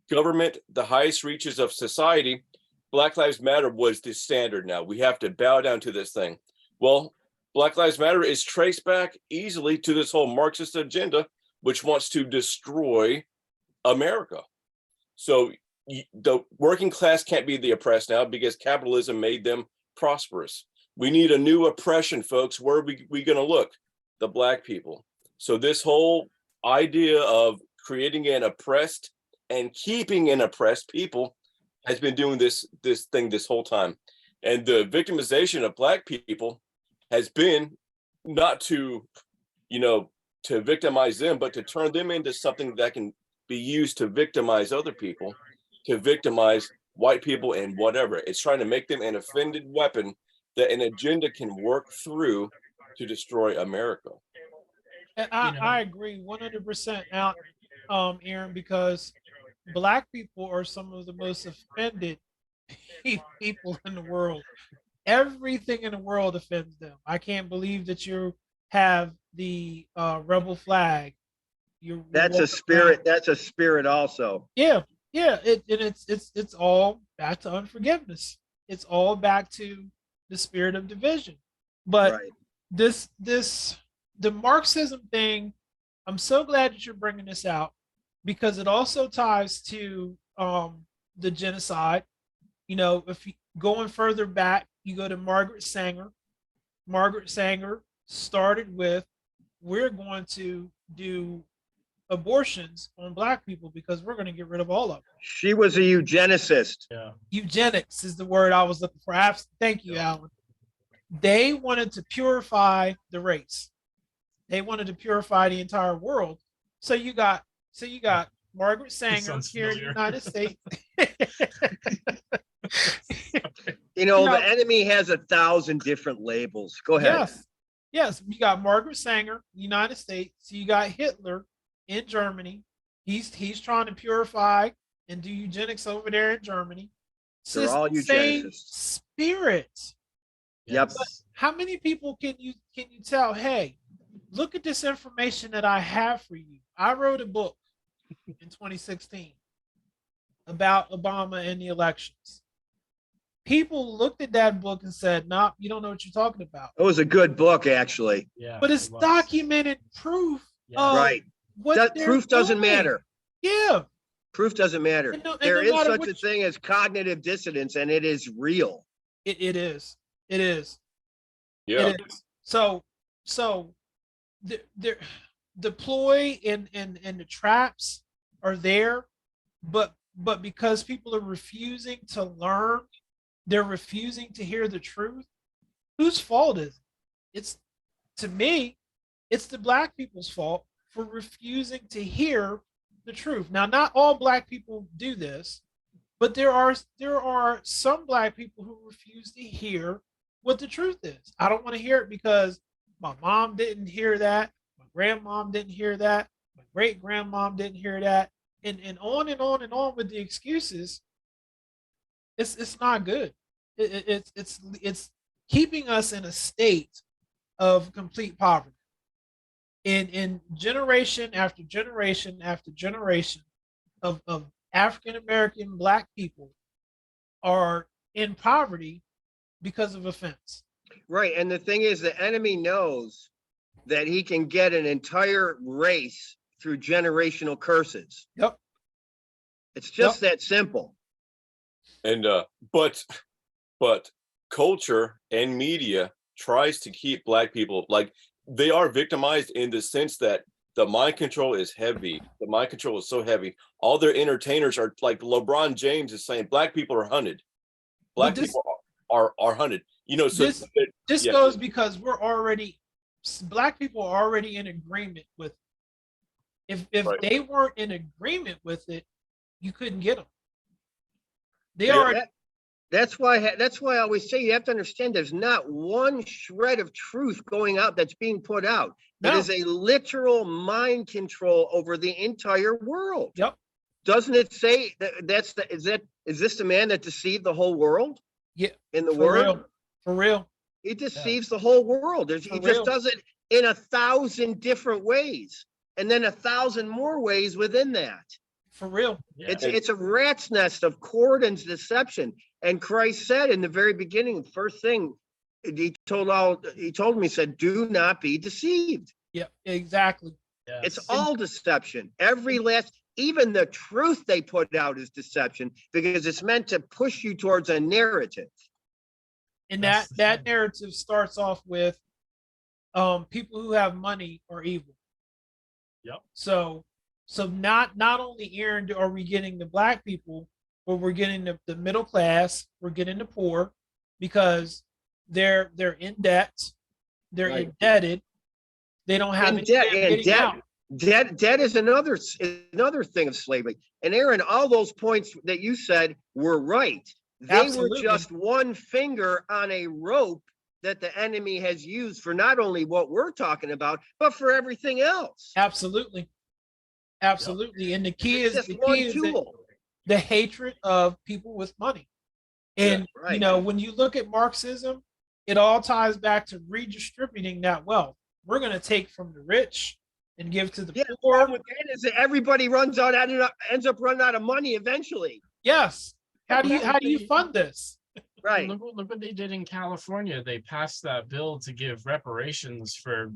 government, the highest reaches of society, Black Lives Matter was the standard now. We have to bow down to this thing. Well, Black Lives Matter is traced back easily to this whole Marxist agenda, which wants to destroy America. So the working class can't be the oppressed now because capitalism made them prosperous. We need a new oppression, folks. Where are we going to look? The Black people. So this whole idea of creating an oppressed and keeping an oppressed people has been doing this thing this whole time. And the victimization of Black people has been not to, to victimize them, but to turn them into something that can be used to victimize other people, to victimize white people and whatever. It's trying to make them an offended weapon that an agenda can work through to destroy America. And I agree 100% out, Aaron, because Black people are some of the most offended people in the world. Everything in the world offends them. I can't believe that you have the rebel flag. That's a spirit. That's a spirit also. Yeah. It's all back to unforgiveness. It's all back to the spirit of division. But right. The Marxism thing, I'm so glad that you're bringing this out because it also ties to the genocide. If you going further back, you go to Margaret Sanger. Margaret Sanger started with, we're going to do abortions on Black people because we're going to get rid of all of them. She was a eugenicist. Yeah. Eugenics is the word I was looking for. Thank you, Alan. They wanted to purify the race. They wanted to purify the entire world. So you got Margaret Sanger here in the United States. The enemy has 1,000 different labels. Go ahead. Yes. You got Margaret Sanger, United States. So you got Hitler in Germany. He's trying to purify and do eugenics over there in Germany. They're all eugenicists. Spirit. Yep. But how many people can you tell, hey, look at this information that I have for you? I wrote a book in 2016 about Obama and the elections. People looked at that book and said, "Nah, you don't know what you're talking about." It was a good book, actually. Yeah, but it's documented proof. Right. Proof doesn't matter. Yeah. Proof doesn't matter. There is such a thing as cognitive dissonance, and it is real. It is. It is. Yeah. It is. So the ploy and the traps are there, but because people are refusing to learn, they're refusing to hear the truth. Whose fault is it? To me, it's the Black people's fault for refusing to hear the truth. Now, not all Black people do this, but there are some Black people who refuse to hear what the truth is. I don't want to hear it because my mom didn't hear that, my grandmom didn't hear that. My great grandmom didn't hear that. And on and on and on with the excuses. It's not good. It's keeping us in a state of complete poverty. In generation after generation after generation of African American Black people are in poverty because of offense. Right. And the thing is, the enemy knows that he can get an entire race through generational curses. Yep. It's just that simple. And but culture and media tries to keep Black people, like, they are victimized in the sense that the mind control is heavy. The mind control is so heavy. All their entertainers are like LeBron James is saying Black people are hunted. Black people are hunted. You know, so this goes because Black people are already in agreement with it. If Right. they weren't in agreement with it, you couldn't get them. They Yeah. already That's why I always say you have to understand there's not one shred of truth going out that's being put out. No. It is a literal mind control over the entire world. Yep. Doesn't it say is this the man that deceived the whole world? Yeah. In the For world? real. For real. He deceives the whole world. He just does it in 1,000 different ways, and then 1,000 more ways within that. For real. Yeah. It's a rat's nest of cord and deception. And Christ said in the very beginning, first thing he told me, said, do not be deceived. Yeah, exactly. Yes. It's all deception. Even the truth they put out is deception, because it's meant to push you towards a narrative. And That's the that thing. narrative starts off with people who have money are evil. Yep. So not only, Aaron, are we getting the Black people, but we're getting the middle class, we're getting the poor, because they're in debt, they're Right. indebted, they don't have any way of getting out. Debt is another thing of slavery. And Aaron, all those points that you said were right. They Absolutely. were just one finger on a rope that the enemy has used for not only what we're talking about, but for everything else. Absolutely. Absolutely. And the key It's is just one tool. the hatred of people with money. And Yeah, right. you know, when you look at Marxism, it all ties back to redistributing that wealth. We're going to take from the rich and give to the Yeah, the poor. problem with that is that everybody ends up running out of money eventually. Yes. How do you They- fund this? Right. Look what they did in California. They passed that bill to give reparations for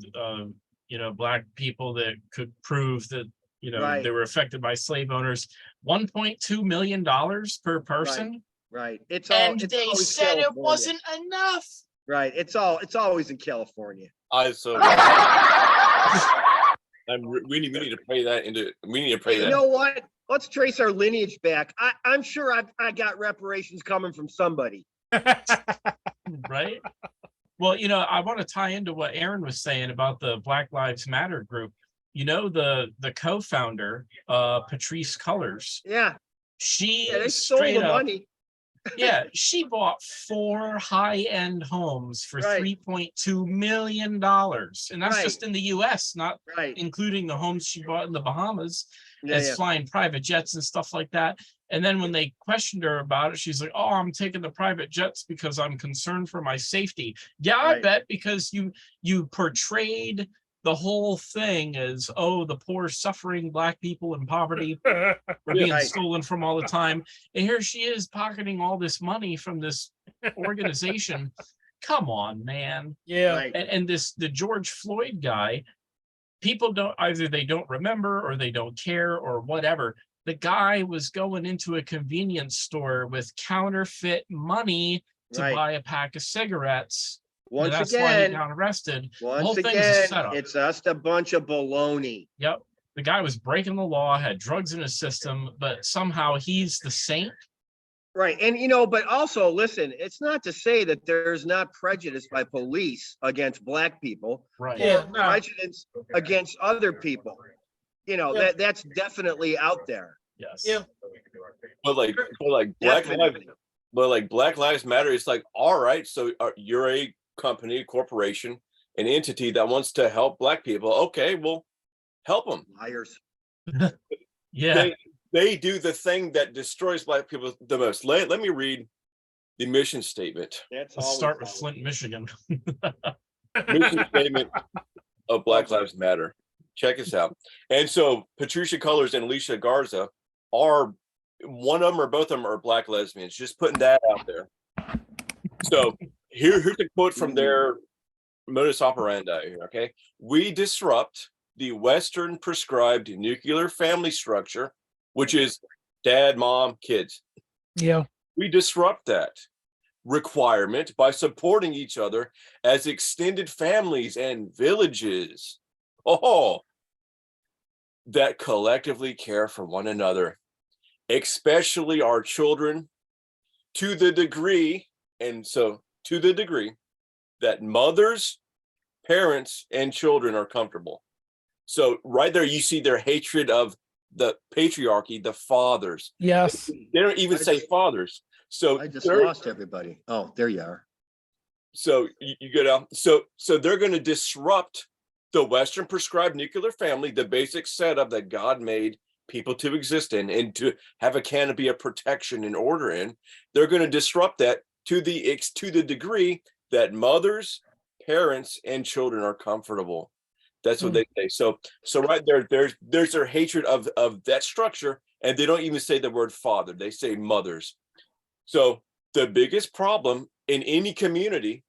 Black people that could prove that Right. they were affected by slave owners. $1.2 million per person. Right. It's And it's they always said it California. wasn't enough. Right. It's always in California. We need to pray that into. We need to pray You that. know what? Let's trace our lineage back. I'm sure I got reparations coming from somebody. Right? Well, I want to tie into what Aaron was saying about the Black Lives Matter group. The co-founder, Patrice Cullors, Yeah. she They stole straight the up, money. yeah, she bought 4 high-end homes for Right. $3.2 million. And that's Right. just in the US, not Right. including the homes she bought in the Bahamas, Yeah. as Yeah. flying private jets and stuff like that. And then when they questioned her about it, she's like, "Oh, I'm taking the private jets because I'm concerned for my safety." Yeah, I Right. bet, because you portrayed the whole thing as, oh, the poor suffering Black people in poverty were being Right. stolen from all the time. And here she is pocketing all this money from this organization. Come on, man. Yeah. Right. And the George Floyd guy, people they don't remember or they don't care or whatever. The guy was going into a convenience store with counterfeit money to Right. buy a pack of cigarettes. And Once that's why he again, got arrested. The whole once thing is a again, setup. it's just a bunch of baloney. Yep. The guy was breaking the law, had drugs in his system, but somehow he's the saint. Right. And, but also, listen, it's not to say that there's not prejudice by police against Black people, Right. Yeah. or No. prejudice against other people. Yeah. That's definitely out there. Yes. Yeah. But like Definitely. Black Lives Matter. It's like, all right, so you're a company, corporation, an entity that wants to help Black people. Okay, well, help them. Liars. Yeah. They do the thing that destroys Black people the most. Let me read the mission statement. That's Let's always start with how it Flint, is. Michigan. Mission statement of Black Lives Matter. Check this out. And so Patricia Cullors and Alicia Garza are, one of them or both of them are Black lesbians. Just putting that out there. So here's a quote from their modus operandi. Okay, we disrupt the Western prescribed nuclear family structure, which is dad, mom, kids. Yeah. We disrupt that requirement by supporting each other as extended families and villages. Oh, that collectively care for one another, especially our children, to the degree, that mothers, parents, and children are comfortable. So right there, you see their hatred of the patriarchy, the fathers. Yes. They don't even say fathers. So I just lost everybody. Oh, there you are. So you get out. So they're going to disrupt the Western prescribed nuclear family, the basic setup that God made people to exist in and to have a canopy of protection and order in. They're going to disrupt that to the degree that mothers, parents, and children are comfortable. That's what they say. So right there's their hatred of that structure, and they don't even say the word father. They say mothers. So the biggest problem in any community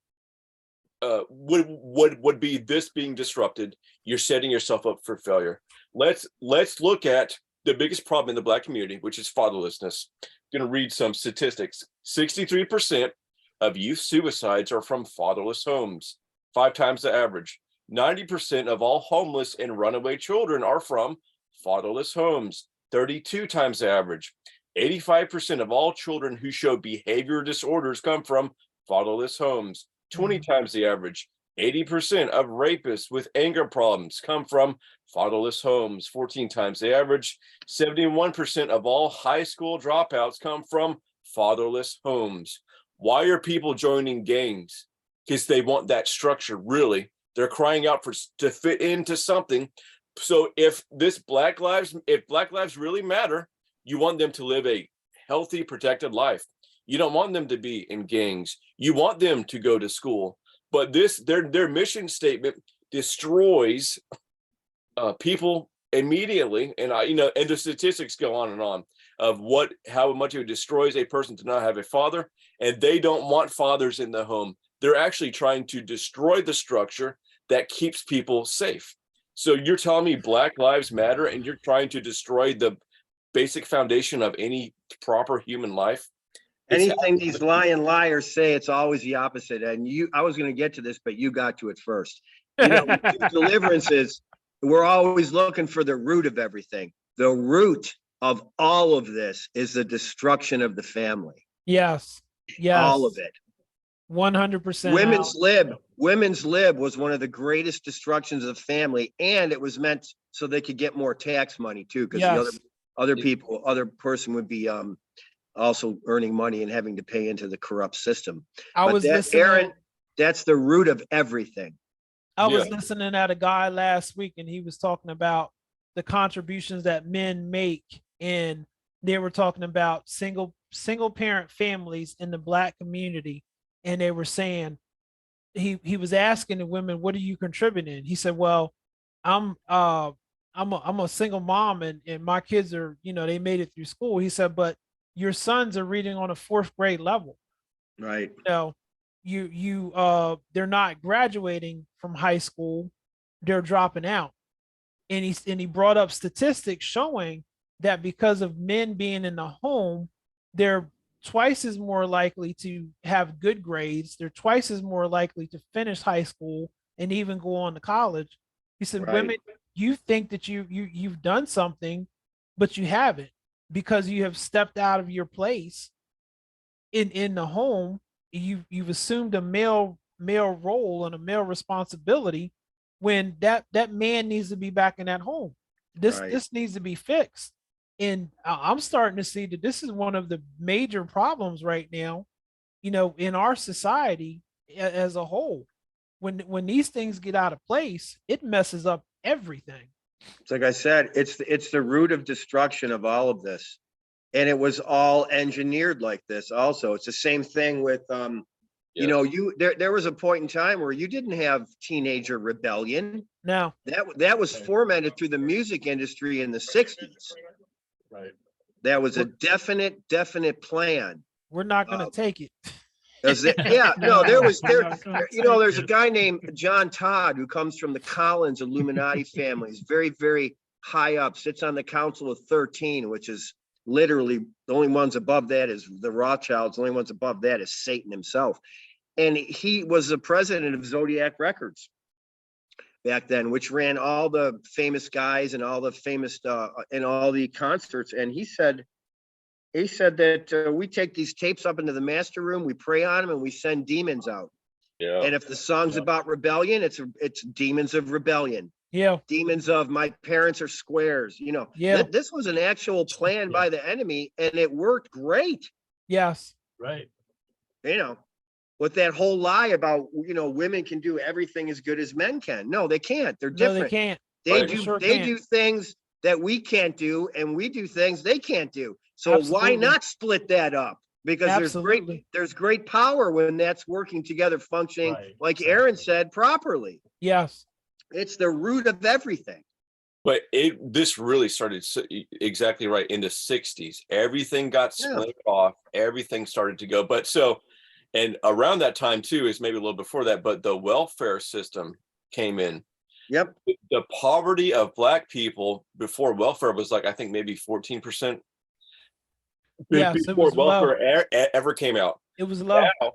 would be this being disrupted. You're setting yourself up for failure. Let's look at the biggest problem in the Black community, which is fatherlessness. I'm going to read some statistics. 63% of youth suicides are from fatherless homes, 5 times the average. 90% of all homeless and runaway children are from fatherless homes, 32 times the average. 85% of all children who show behavior disorders come from fatherless homes, 20 times the average. 80% of rapists with anger problems come from fatherless homes, 14 times the average. 71% of all high school dropouts come from fatherless homes. Why are people joining gangs? Because they want that structure, really. They're crying out to fit into something. So if Black Lives really matter, you want them to live a healthy, protected life. You don't want them to be in gangs. You want them to go to school. But their mission statement destroys people immediately, and and the statistics go on and on of how much it destroys a person to not have a father, and they don't want fathers in the home. They're actually trying to destroy the structure that keeps people safe. So you're telling me Black Lives Matter, and you're trying to destroy the basic foundation of any proper human life? Anything these lying liars say, it's always the opposite. And I was going to get to this, but you got to it first. Deliverances, we're always looking for the root of everything. The root of all of this is the destruction of the family. Yes. All of it. 100%. Women's lib was one of the greatest destructions of the family, and it was meant so they could get more tax money too, because the other person would be also earning money and having to pay into the corrupt system. Aaron, that's the root of everything. I was listening at a guy last week, and he was talking about the contributions that men make, and they were talking about single parent families in the Black community, and they were saying he was asking the women, "What are you contributing?" He said, "Well, I'm a single mom, and my kids are, they made it through school." He said, "But your sons are reading on a 4th grade level, right? They're not graduating from high school, they're dropping out." And he brought up statistics showing that because of men being in the home, they're twice as more likely to have good grades. They're twice as more likely to finish high school and even go on to college. He said, women, you think that you've done something, but you haven't, because you have stepped out of your place in the home. You've assumed a male role and a male responsibility, when that man needs to be back in that home. This needs to be fixed. And I'm starting to see that this is one of the major problems right now, in our society as a whole. When these things get out of place, it messes up everything. It's like I said, it's the root of destruction of all of this. And it was all engineered like this also. It's the same thing with you know, there was a point in time where you didn't have teenager rebellion. No, That was fomented through the music industry in the 60s. Right. That was a definite plan. we're not going to take it. Yeah, no, there was We're there, not gonna you know, take there's a it. guy named John Todd who comes from the Collins Illuminati family. He's very, very high up, sits on the Council of 13, which is literally the only ones above that is the Rothschilds. The only ones above that is Satan himself. And he was the president of Zodiac Records back then, which ran all the famous guys and all the famous and all the concerts. And he said that we take these tapes up into the master room, we pray on them, and we send demons out. Yeah. And if the song's about rebellion, it's demons of rebellion, Yeah, demons of my parents are squares. You know, yeah, this was an actual plan by the enemy, and it worked great. yes. Right. You know, with that whole lie about, you know, women can do everything as good as men can. No, they can't. They're No, different. they can't. They Right. do Sure they can't. do things that we can't do, and we do things they can't do. So why Absolutely. not split that up? Because Absolutely. there's great power when that's working together, functioning, Right, like Aaron exactly. said, properly. Yes. It's the root of everything. But this really started exactly right in the 60s. Everything got Yeah. split off. Everything started to go. But so, and around that time too, is maybe a little before that, but the welfare system came in. Yep. The poverty of Black people before welfare was like, I think maybe 14%. Yes, it Before was low. welfare ever came out. It was low. Now,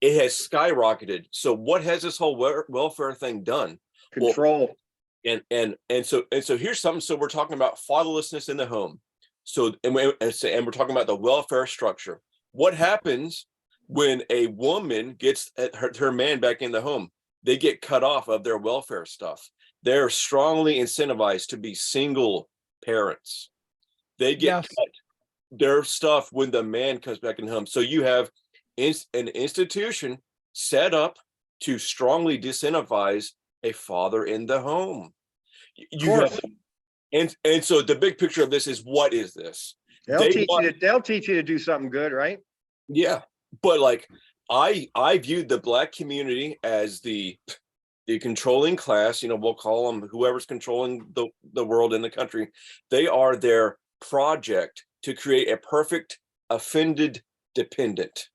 it has skyrocketed. So what has this whole welfare thing done? Well, Control. and so here's something. So we're talking about fatherlessness in the home. So and we're talking about the welfare structure. What happens when a woman gets her man back in the home? They get cut off of their welfare stuff. They're strongly incentivized to be single parents. They get Yes. cut their stuff when the man comes back in home. So you have an institution set up to strongly disincentivize a father in the home. You have, and so the big picture of this is, what is this? They'll teach you to do something good, right? Yeah, but like I viewed the Black community as the controlling class. You know, we'll call them whoever's controlling the world in the country. They are their project to create a perfect offended dependent.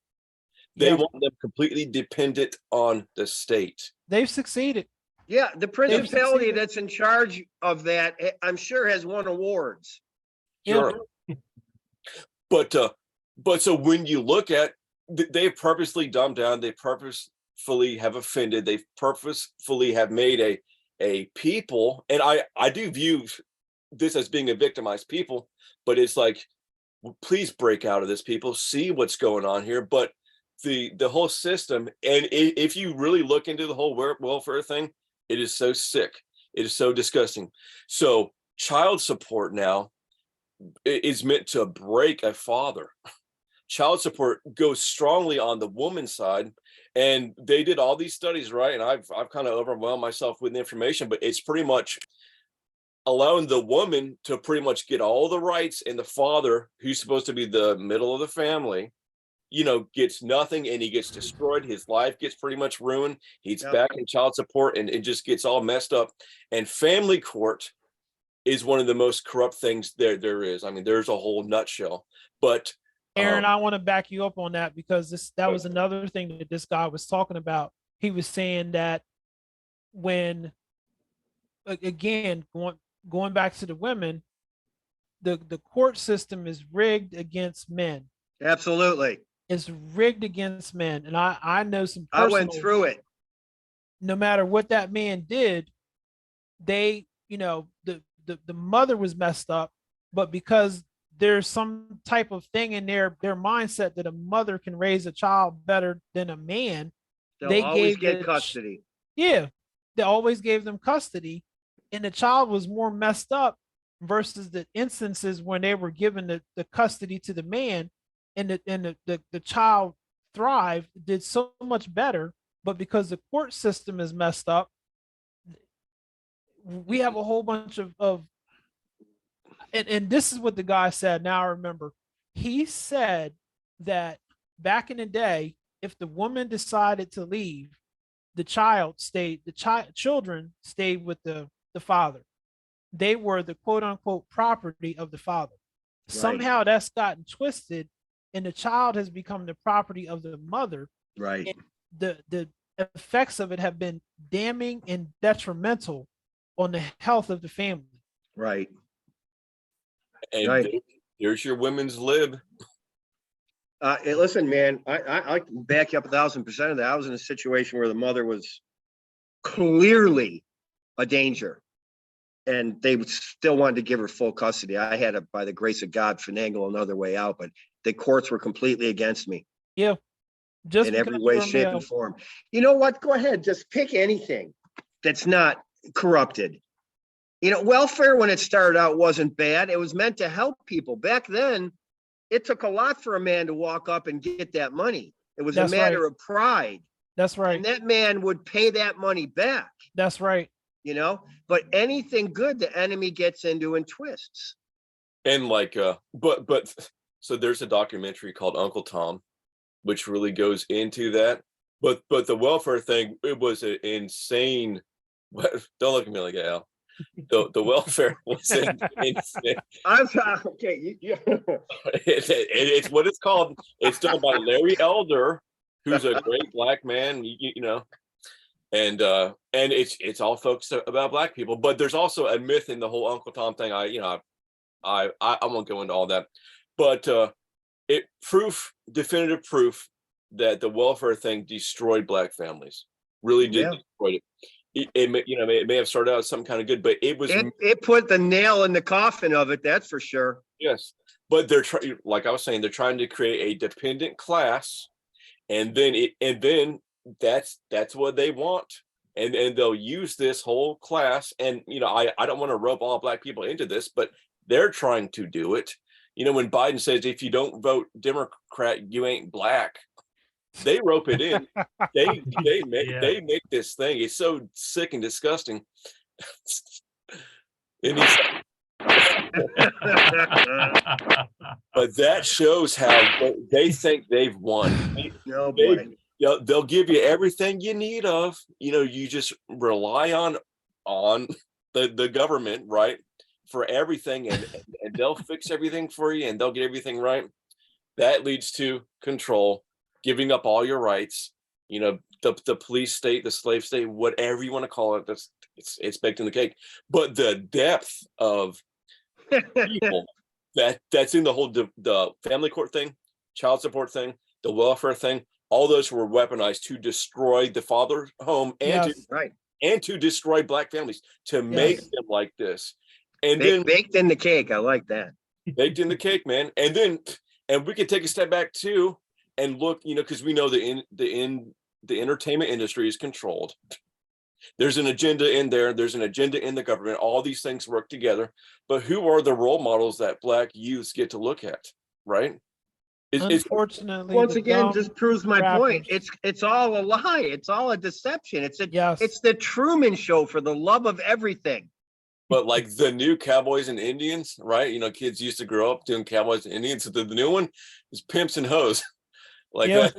They Yeah. want them completely dependent on the state. They've succeeded. Yeah, the principality succeeded. that's in charge of that, I'm sure, has won awards. Sure. But so when you look at, they've purposely dumbed down, they purposefully have offended, they purposefully have made a people, and I do view this as being a victimized people, but it's like, please break out of this, people, see what's going on here. But the whole system, and if you really look into the whole welfare thing, it is so sick, it is so disgusting. So child support now is meant to break a father. Child support goes strongly on the woman's side, and they did all these studies, right? And I've kind of overwhelmed myself with the information, but it's pretty much allowing the woman to pretty much get all the rights, and the father, who's supposed to be the middle of the family, you know, gets nothing, and he gets destroyed. His life gets pretty much ruined. He's back in child support, and it just gets all messed up. And family court is one of the most corrupt things there is. I mean, there's a whole nutshell. But Aaron, I want to back you up on that, because that was another thing that this guy was talking about. He was saying that when, again, going back to the women, the court system is rigged against men. Absolutely. It's rigged against men. And I know some I went through it. No matter what that man did, they, you know, the mother was messed up, but because there's some type of thing in their mindset that a mother can raise a child better than a man, They'll always get custody. Yeah, they always gave them custody, and the child was more messed up versus the instances when they were given the custody to the man, and the child thrived, did so much better. But because the court system is messed up, we have a whole bunch of and this is what the guy said. Now I remember. He said that back in the day, if the woman decided to leave, the children stayed with the father. They were the quote unquote property of the father. Right. Somehow that's gotten twisted, and the child has become the property of the mother. Right. And the effects of it have been damning and detrimental on the health of the family. Right. And Right. there's your women's lib. Hey, listen, man, I can back you up 1,000% of that. I was in a situation where the mother was clearly a danger, and they still wanted to give her full custody. I had to, by the grace of God, finagle another way out, but the courts were completely against me. Yeah. Just in every because way, you're a shape, male. and form. You know what? Go ahead. Just pick anything that's not corrupted. You know, welfare when it started out wasn't bad. It was meant to help people. Back then, it took a lot for a man to walk up and get that money. It was That's a matter right. of pride. That's right. And that man would pay that money back, That's right. you know? But anything good, the enemy gets into and twists. And like but so there's a documentary called Uncle Tom, which really goes into that. But the welfare thing, it was an insane. Don't look at me like that, Al. The welfare was insane. I'm okay. It's what it's called. It's done by Larry Elder, who's a great black man, you know, and it's all focused about black people. But there's also a myth in the whole Uncle Tom thing. I won't go into all that, but definitive proof that the welfare thing destroyed black families. Really did destroy it. It may have started out as some kind of good, but it put the nail in the coffin of it. That's for sure. Yes, but they're trying, like I was saying, they're trying to create a dependent class, and then that's what they want, and they'll use this whole class. And I don't want to rope all black people into this, but they're trying to do it. When Biden says if you don't vote Democrat, you ain't black, they rope it in. They make this thing. It's so sick and disgusting. And but that shows how they think they've won. They'll give you everything you need of. You just rely on the government, right, for everything, and they'll fix everything for you, and they'll get everything right. That leads to control, giving up all your rights. The police state, the slave state, whatever you want to call it. It's baked in the cake. But the depth of people that's in the whole the family court thing, child support thing, the welfare thing, all those were weaponized to destroy the father home and to destroy black families, to make them like this. And then baked in the cake. I like that. Baked in the cake, man. And we can take a step back too and look, because we know the entertainment industry is controlled. There's an agenda in there. There's an agenda in the government. All these things work together. But who are the role models that black youths get to look at, right? Unfortunately, once again, just proves my point. It's all a lie. It's all a deception. It's the Truman Show, for the love of everything. But like the new Cowboys and Indians, right? Kids used to grow up doing Cowboys and Indians. So the new one is Pimps and Hoes. That.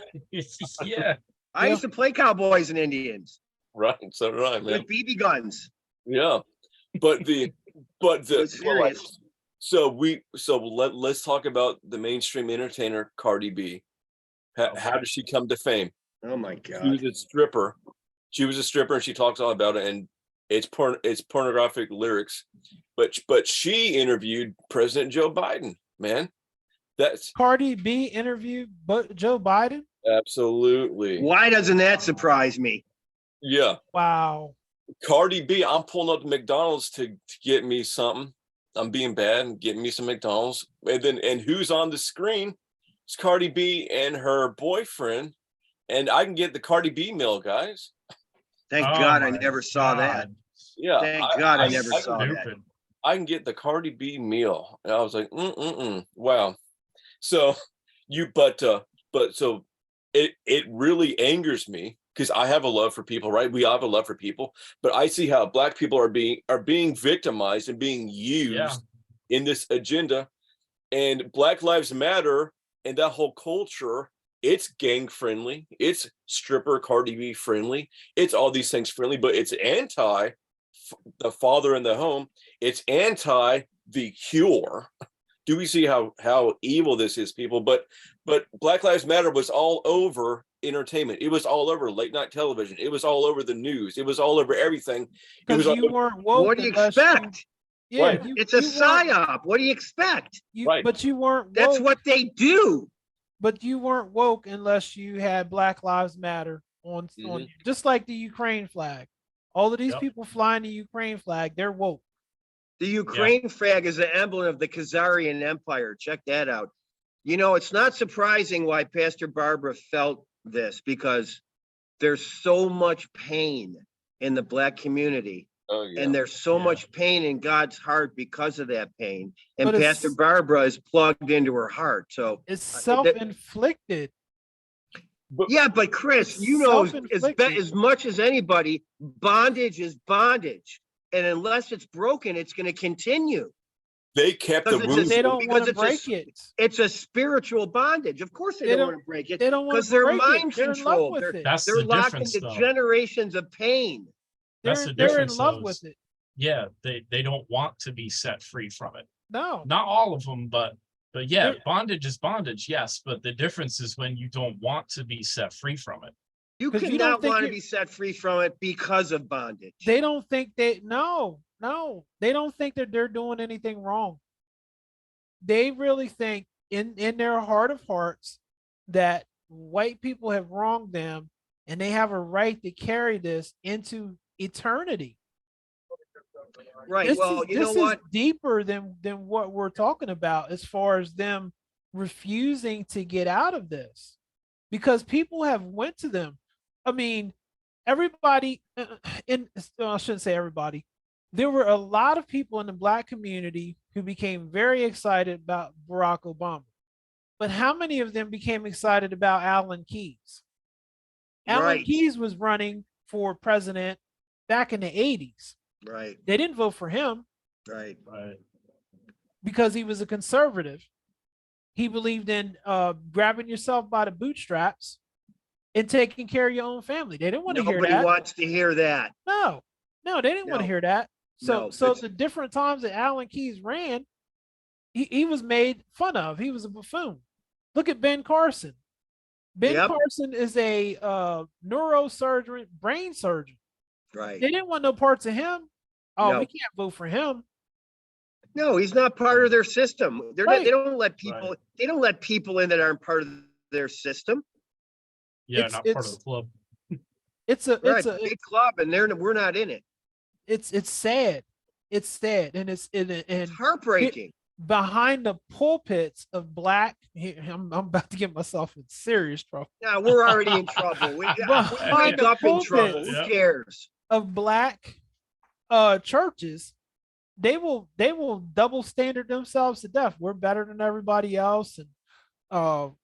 Yeah. I used to play Cowboys and Indians. Right. So did I, man. With BB guns. Yeah. Let's talk about the mainstream entertainer Cardi B. How did she come to fame? Oh my God. She was a stripper. And she talks all about it, and it's pornographic lyrics. But she interviewed President Joe Biden, man. That's Cardi B interviewed Joe Biden? Absolutely. Why doesn't that surprise me? Yeah. Wow. Cardi B, I'm pulling up to McDonald's to get me something. I'm being bad and getting me some McDonald's. And who's on the screen? It's Cardi B and her boyfriend. And I can get the Cardi B meal, guys. Thank God I never saw that. Yeah. Thank God I never saw that. I can get the Cardi B meal. And I was like, wow. So so it really angers me because I have a love for people, right? We all have a love for people, but I see how black people are being victimized and being used in this agenda. And Black Lives Matter and that whole culture, it's gang friendly, it's stripper Cardi B friendly, it's all these things friendly, but it's anti the father in the home, it's anti the cure. Do we see how evil this is, people? But Black Lives Matter was all over entertainment. It was all over late night television. It was all over the news. It was all over everything. It Because was you weren't woke. What do you unless expect? Yeah, Right. It's a you weren't- psyop. What do you expect? Right. But you weren't woke. That's what they do. But you weren't woke unless you had Black Lives Matter on Mhm. just like the Ukraine flag. All of these Yep. people flying the Ukraine flag, they're woke. The Ukraine flag is an emblem of the Khazarian Empire. Check that out. You know, it's not surprising why Pastor Barbara felt this, because there's so much pain in the Black community. Oh yeah. And there's so Yeah. much pain in God's heart because of that pain. And But it's- Pastor Barbara is plugged into her heart. So It's self-inflicted. yeah, but Chris, It's you know self-inflicted. as much as anybody, bondage is bondage. And unless it's broken, it's going to continue. They kept the Because it's wounds. They don't because want to it's a break it. It's a spiritual bondage. Of course they They don't don't- want to break it. They don't want Because to they're break mind it. They're in love controlled. with They're, it. That's they're the locked difference, into though. generations of pain. That's the They're in difference, love though, with is- it. Yeah, they don't want to be set free from it. No. Not all of them, but yeah, They're- bondage is bondage, yes. But the difference is when you don't want to be set free from it. You 'Cause you don't cannot think want to you're- be set free from it because of bondage. They don't think they they don't think that they're doing anything wrong. They really think in their heart of hearts that white people have wronged them and they have a right to carry this into eternity. Right. This Well, is, you know this what? is deeper than what we're talking about as far as them refusing to get out of this, because people have went to them. I mean, everybody I shouldn't say everybody. There were a lot of people in the Black community who became very excited about Barack Obama. But how many of them became excited about Alan Keyes? Alan Right. Keyes was running for president back in the 80s. Right. They didn't vote for him Right. Right. because he was a conservative. He believed in grabbing yourself by the bootstraps and taking care of your own family. They didn't want to hear Nobody that. wants to hear that. No, they didn't want to No. hear that. So, No, so it's- the different times that Alan Keyes ran, he was made fun of. He was a buffoon. Look at Ben Carson. Ben Yep. Carson is a neurosurgeon, brain surgeon. Right. They didn't want no parts of him. Oh, No. we can't vote for him. No, he's not part of their system. They're Right. not, they don't let people. Right. They don't let people in that aren't part of their system. Yeah, It's- not part of it's- the club. It's a Right. it's a Big club, and we're not in it. it's sad. It's sad, and it's It's heartbreaking. behind the pulpits of Black. I'm about to get myself in serious trouble. Now we're already in trouble. We Behind wake the up in trouble. pulpits. Who Yeah. cares? Of Black churches, they will double standard themselves to death. We're better than everybody else, and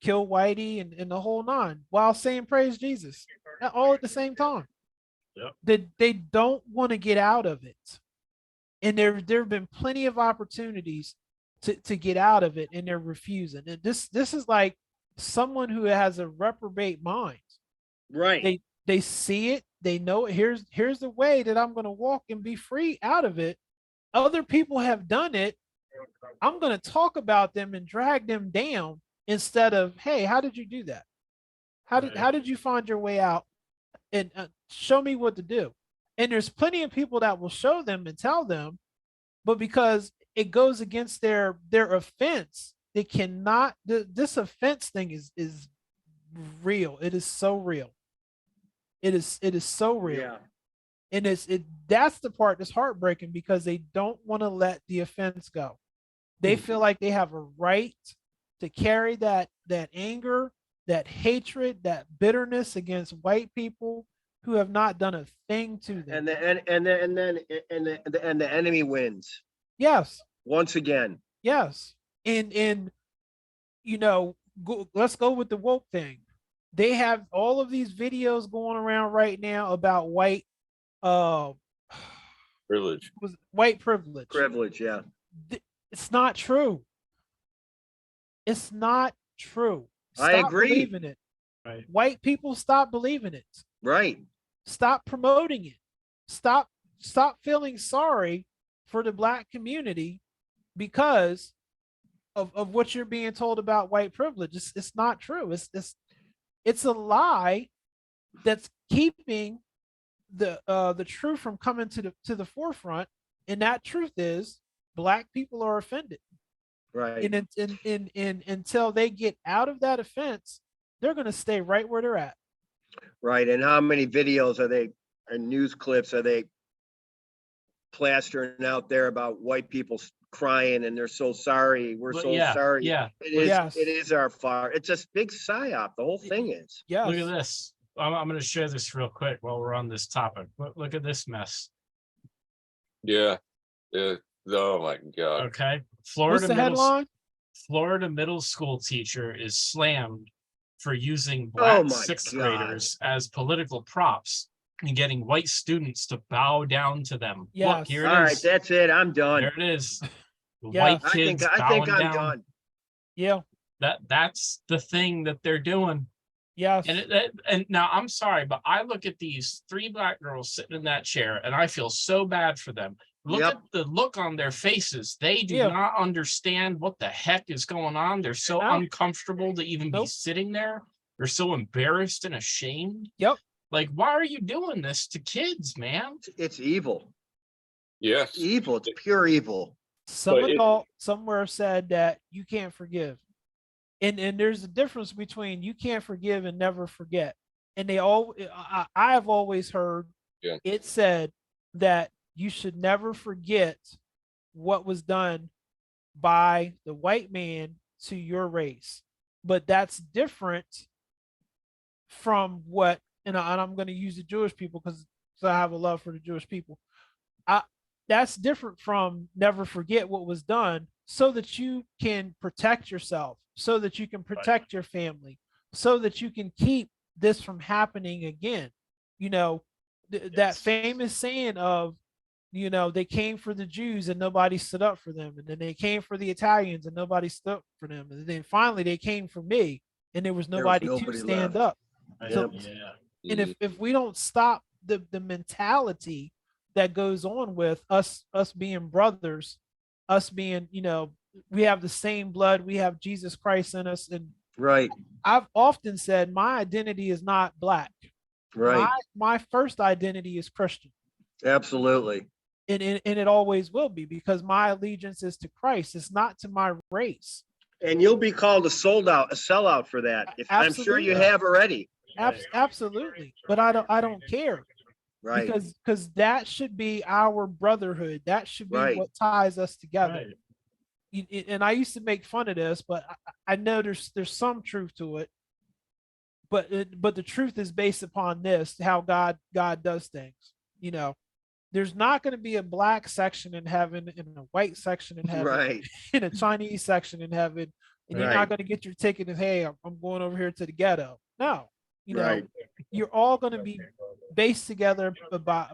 kill Whitey and the whole nine, while saying praise Jesus, all at the same time. Yep. They don't want to get out of it, and there have been plenty of opportunities to get out of it, and they're refusing. And this is like someone who has a reprobate mind. Right. They see it, they know it. Here's the way that I'm going to walk and be free out of it. Other people have done it. I'm going to talk about them and drag them down instead of, hey, how did you do that? How did you find your way out? And show me what to do. And there's plenty of people that will show them and tell them, but because it goes against their offense, they cannot. This offense thing is real. It is so real. It is so real. Yeah. And that's the part that's heartbreaking, because they don't want to let the offense go. They feel like they have a right to carry that anger, that hatred, that bitterness against white people who have not done a thing to them. And the enemy wins Yes, once again. yes. And let's go with the woke thing. They have all of these videos going around right now about white uh Privilege. was white privilege. Privilege, yeah. It's not true. It's not true. I Stop agree. believing it. Right. White people, stop believing it. Right. Stop promoting it. Stop feeling sorry for the black community because of what you're being told about white privilege. It's not true. It's a lie that's keeping the truth from coming to the forefront. And that truth is black people are offended. Right. And until they get out of that offense, they're going to stay right where they're at. Right. And how many videos are they and news clips are they plastering out there about white people crying and they're so sorry. We're But so yeah, sorry. yeah. Yes. It is our fault. It's a big psyop. The whole thing is. Yes. Look at this. I'm going to share this real quick while we're on this topic. Look at this mess. Yeah. Yeah. Oh my God. Okay. What's the headline? Florida middle school teacher is slammed for using Oh black my sixth God. graders as political props and getting white students to bow down to them. Look, Yes. here All it right, is. that's it. I'm done. There it is. The Yeah. white I kids think bowing I'm down. done. Yeah. That's the thing that they're doing. Yes. And now I'm sorry, but I look at these 3 black girls sitting in that chair and I feel so bad for them. Look Yep. at the look on their faces. They do Yeah. not understand what the heck is going on. They're so No. uncomfortable to even be Nope. sitting there. They're so embarrassed and ashamed. Yep. Like, why are you doing this to kids, man? It's evil. Yes. It's evil. It's pure evil. Some But adult somewhere said that you can't forgive. And there's a difference between you can't forgive and never forget. And they all I have always heard Yeah. it said that you should never forget what was done by the white man to your race. But that's different from what, and I'm going to use the Jewish people because I have a love for the Jewish people. That's different from never forget what was done so that you can protect yourself, so that you can protect your family, so that you can keep this from happening again. You know, that famous saying of, you know, they came for the Jews and nobody stood up for them. And then they came for the Italians and nobody stood up for them. And then finally they came for me and there was nobody to stand up. So, and if we don't stop the mentality that goes on with us being brothers, us being, you know, we have the same blood, we have Jesus Christ in us. And Right. I've often said my identity is not black. Right. My first identity is Christian. Absolutely. And it always will be, because my allegiance is to Christ. It's not to my race. And you'll be called a sellout for that. I'm sure you Absolutely. have already. Absolutely. But I don't care. Right. Because that should be our brotherhood. That should be Right. what ties us together. And I used to make fun of this, but I know there's some truth to it. But the truth is based upon this, how God does things. You know, there's not going to be a black section in heaven and a white section in heaven, Right. and a Chinese section in heaven, and you're Right. not going to get your ticket of, hey, I'm going over here to the ghetto. No, you know, Right. you're all going to be based together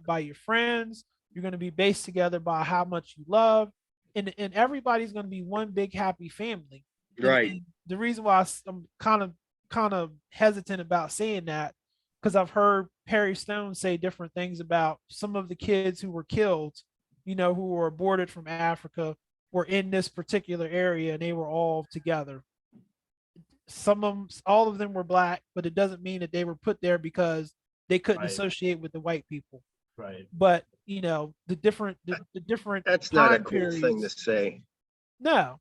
by your friends. You're going to be based together by how much you love, and everybody's going to be one big happy family. Right. And the reason why I'm kind of hesitant about saying that, because I've heard Perry Stone say different things about some of the kids who were killed, you know, who were aborted from Africa, were in this particular area and they were all together. All of them were black, but it doesn't mean that they were put there because they couldn't associate with the white people. Right. But you know, the different That's not a time cool thing to periods. say. No.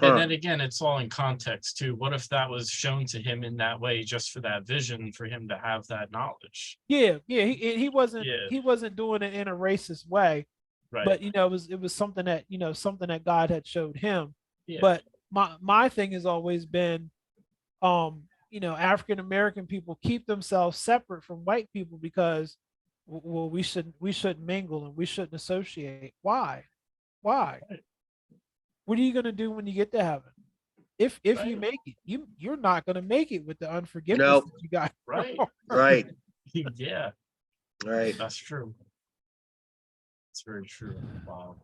And Huh. then again, it's all in context too. What if that was shown to him in that way, just for that vision, for him to have that knowledge? Yeah, he wasn't doing it in a racist way, Right. but you know, it was something that, you know, something that God had showed him. Yeah. But my thing has always been, you know, African American people keep themselves separate from white people because, well, we shouldn't mingle and we shouldn't associate. Why? What are you going to do when you get to heaven? if you Right. make it, you're not going to make it with the unforgiveness No. that you got. Right. Right, Yeah, right. that's true. It's very true. Wow.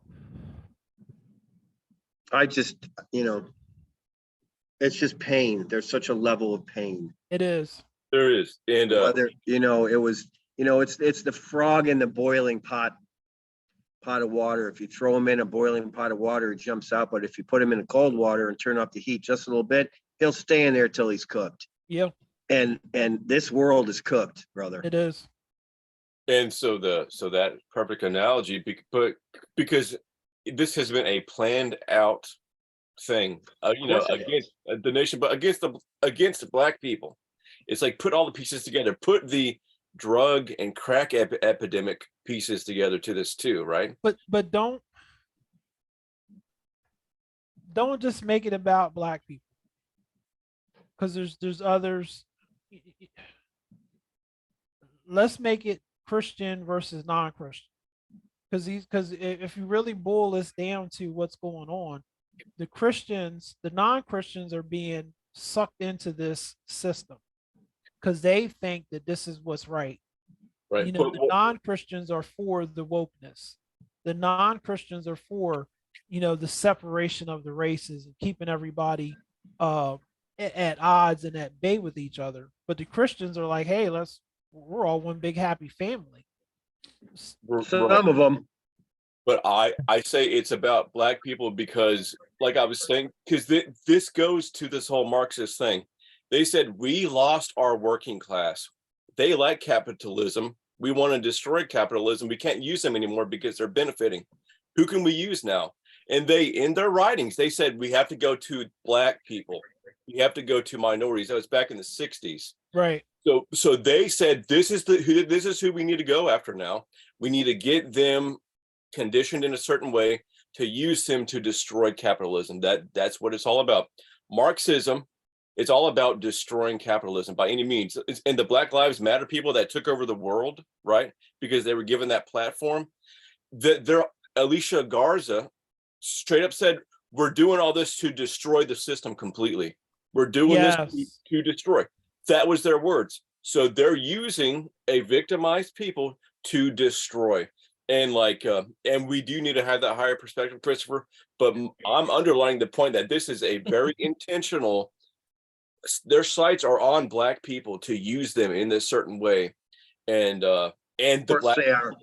I just, it's just pain. There's such a level of pain. It is. There is. And Whether, it was, it's the frog in the boiling pot of water. If you throw him in a boiling pot of water, he jumps out. But if you put him in cold water and turn off the heat just a little bit, he'll stay in there till he's cooked. Yeah, And this world is cooked, brother. it is. and so that perfect analogy, but because this has been a planned out thing, course it against the nation, but against black people. It's like put all the pieces together, put the drug and crack epidemic pieces together to this too, right? But don't just make it about black people, because there's others. Let's make it Christian versus non-Christian, because if you really boil this down to what's going on, the non-Christians are being sucked into this system because they think that this is what's right. Right. The non-Christians are for the wokeness. The non-Christians are for, the separation of the races and keeping everybody at odds and at bay with each other. But the Christians are like, hey, we're all one big happy family. Some of them. But I say it's about black people because, like I was saying, because this goes to this whole Marxist thing. They said we lost our working class. They like capitalism. We want to destroy capitalism. We can't use them anymore because they're benefiting. Who can we use now? And in their writings, they said we have to go to black people. We have to go to minorities. That was back in the 60s. Right. So they said this is who we need to go after now. We need to get them conditioned in a certain way to use them to destroy capitalism. That's what it's all about. Marxism, it's all about destroying capitalism by any means. And the Black Lives Matter people that took over the world, right? Because they were given that platform. Alicia Garza straight up said, we're doing all this to destroy the system completely. We're doing this to destroy. That was their words. So they're using a victimized people to destroy. And and we do need to have that higher perspective, Christopher. But I'm underlining the point that this is a very intentional. Their sights are on black people to use them in this certain way, and the black They are.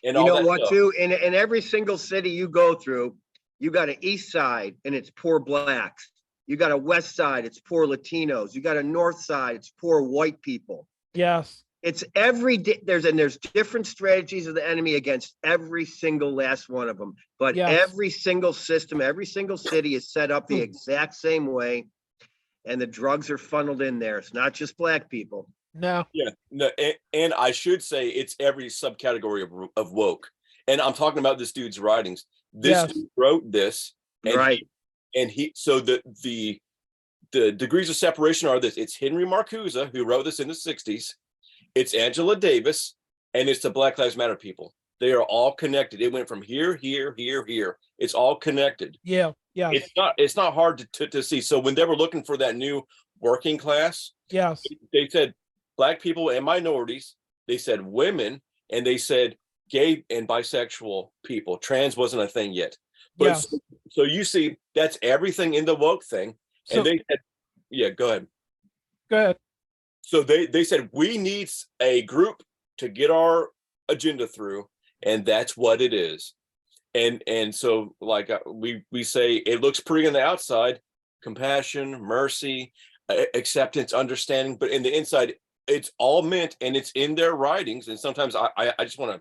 and You all know that what, stuff. too? In every single city you go through, you got an east side and it's poor blacks. You got a west side, it's poor Latinos. You got a north side, it's poor white people. Yes. It's there's different strategies of the enemy against every single last one of them. But every single system, every single city is set up the exact same way. And the drugs are funneled in there. It's not just black people. No. Yeah. No, and I should say it's every subcategory of woke. And I'm talking about this dude's writings. This dude wrote this. And so the degrees of separation are this. It's Henry Marcuse, who wrote this in the 60s. It's Angela Davis, and it's the Black Lives Matter people. They are all connected. It went from here, here, here, here. It's all connected. Yeah. Yeah. It's not hard to see. So when they were looking for that new working class, they said black people and minorities, they said women, and they said gay and bisexual people. Trans wasn't a thing yet. But so you see, that's everything in the woke thing. So, and they said, yeah, go ahead. Go ahead. So they said we need a group to get our agenda through, and that's what it is. And so like we say it looks pretty on the outside, compassion, mercy, acceptance, understanding, but in the inside it's all meant, and it's in their writings. And sometimes I just want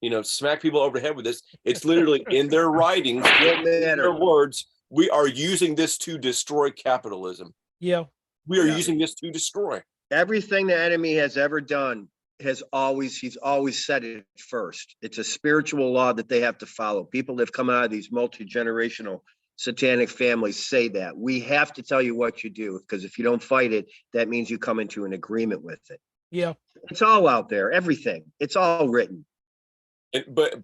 to smack people over the head with this. It's literally in their writings, in their words. We are using this to destroy capitalism. Yeah, we are using this to destroy. Everything the enemy has ever done he's always said it first. It's a spiritual law that they have to follow. People that have come out of these multi-generational satanic families say that. We have to tell you what you do, because if you don't fight it, that means you come into an agreement with it. Yeah. It's all out there, everything. It's all written. But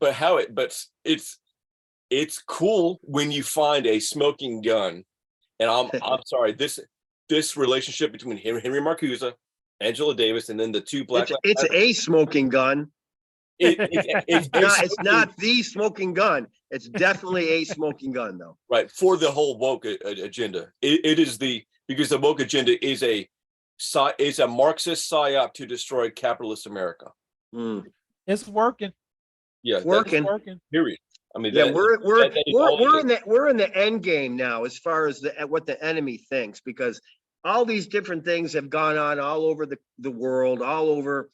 it's cool when you find a smoking gun And I'm sorry, this relationship between him, Henry Marcuse, Angela Davis, and then the two black It's a smoking gun. It's not the smoking gun. It's definitely a smoking gun, though. right for the whole woke agenda. It is because the woke agenda is a Marxist psyop to destroy capitalist America. It's working. Yeah, It's working. It's working. Period. I mean, Yeah, we're in the end game now as far as what the enemy thinks, because all these different things have gone on all over the world, all over,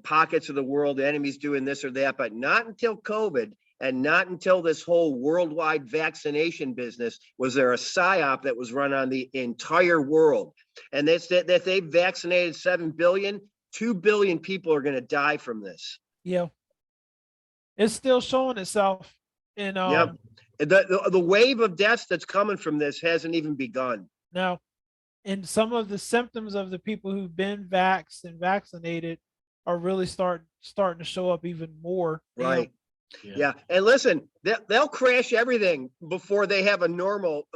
pockets of the world. The enemy's doing this or that, but not until COVID and not until this whole worldwide vaccination business was there a psyop that was run on the entire world. And that's that they vaccinated 7 billion, 2 billion people are going to die from this. Yeah. It's still showing itself in Yep. The wave of deaths that's coming from this hasn't even begun. now. And some of the symptoms of the people who've been vaxxed and vaccinated are really starting to show up even more. Right. Yeah. And listen, they'll crash everything before they have a normal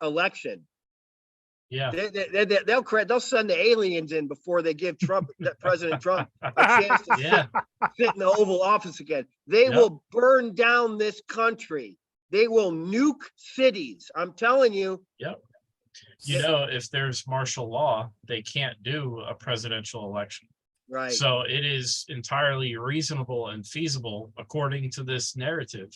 election. Yeah. They'll send the aliens in before they give President Trump a chance to sit in the Oval Office again. They will burn down this country. They will nuke cities. I'm telling you. Yep. If there's martial law, they can't do a presidential election. Right. So it is entirely reasonable and feasible, according to this narrative,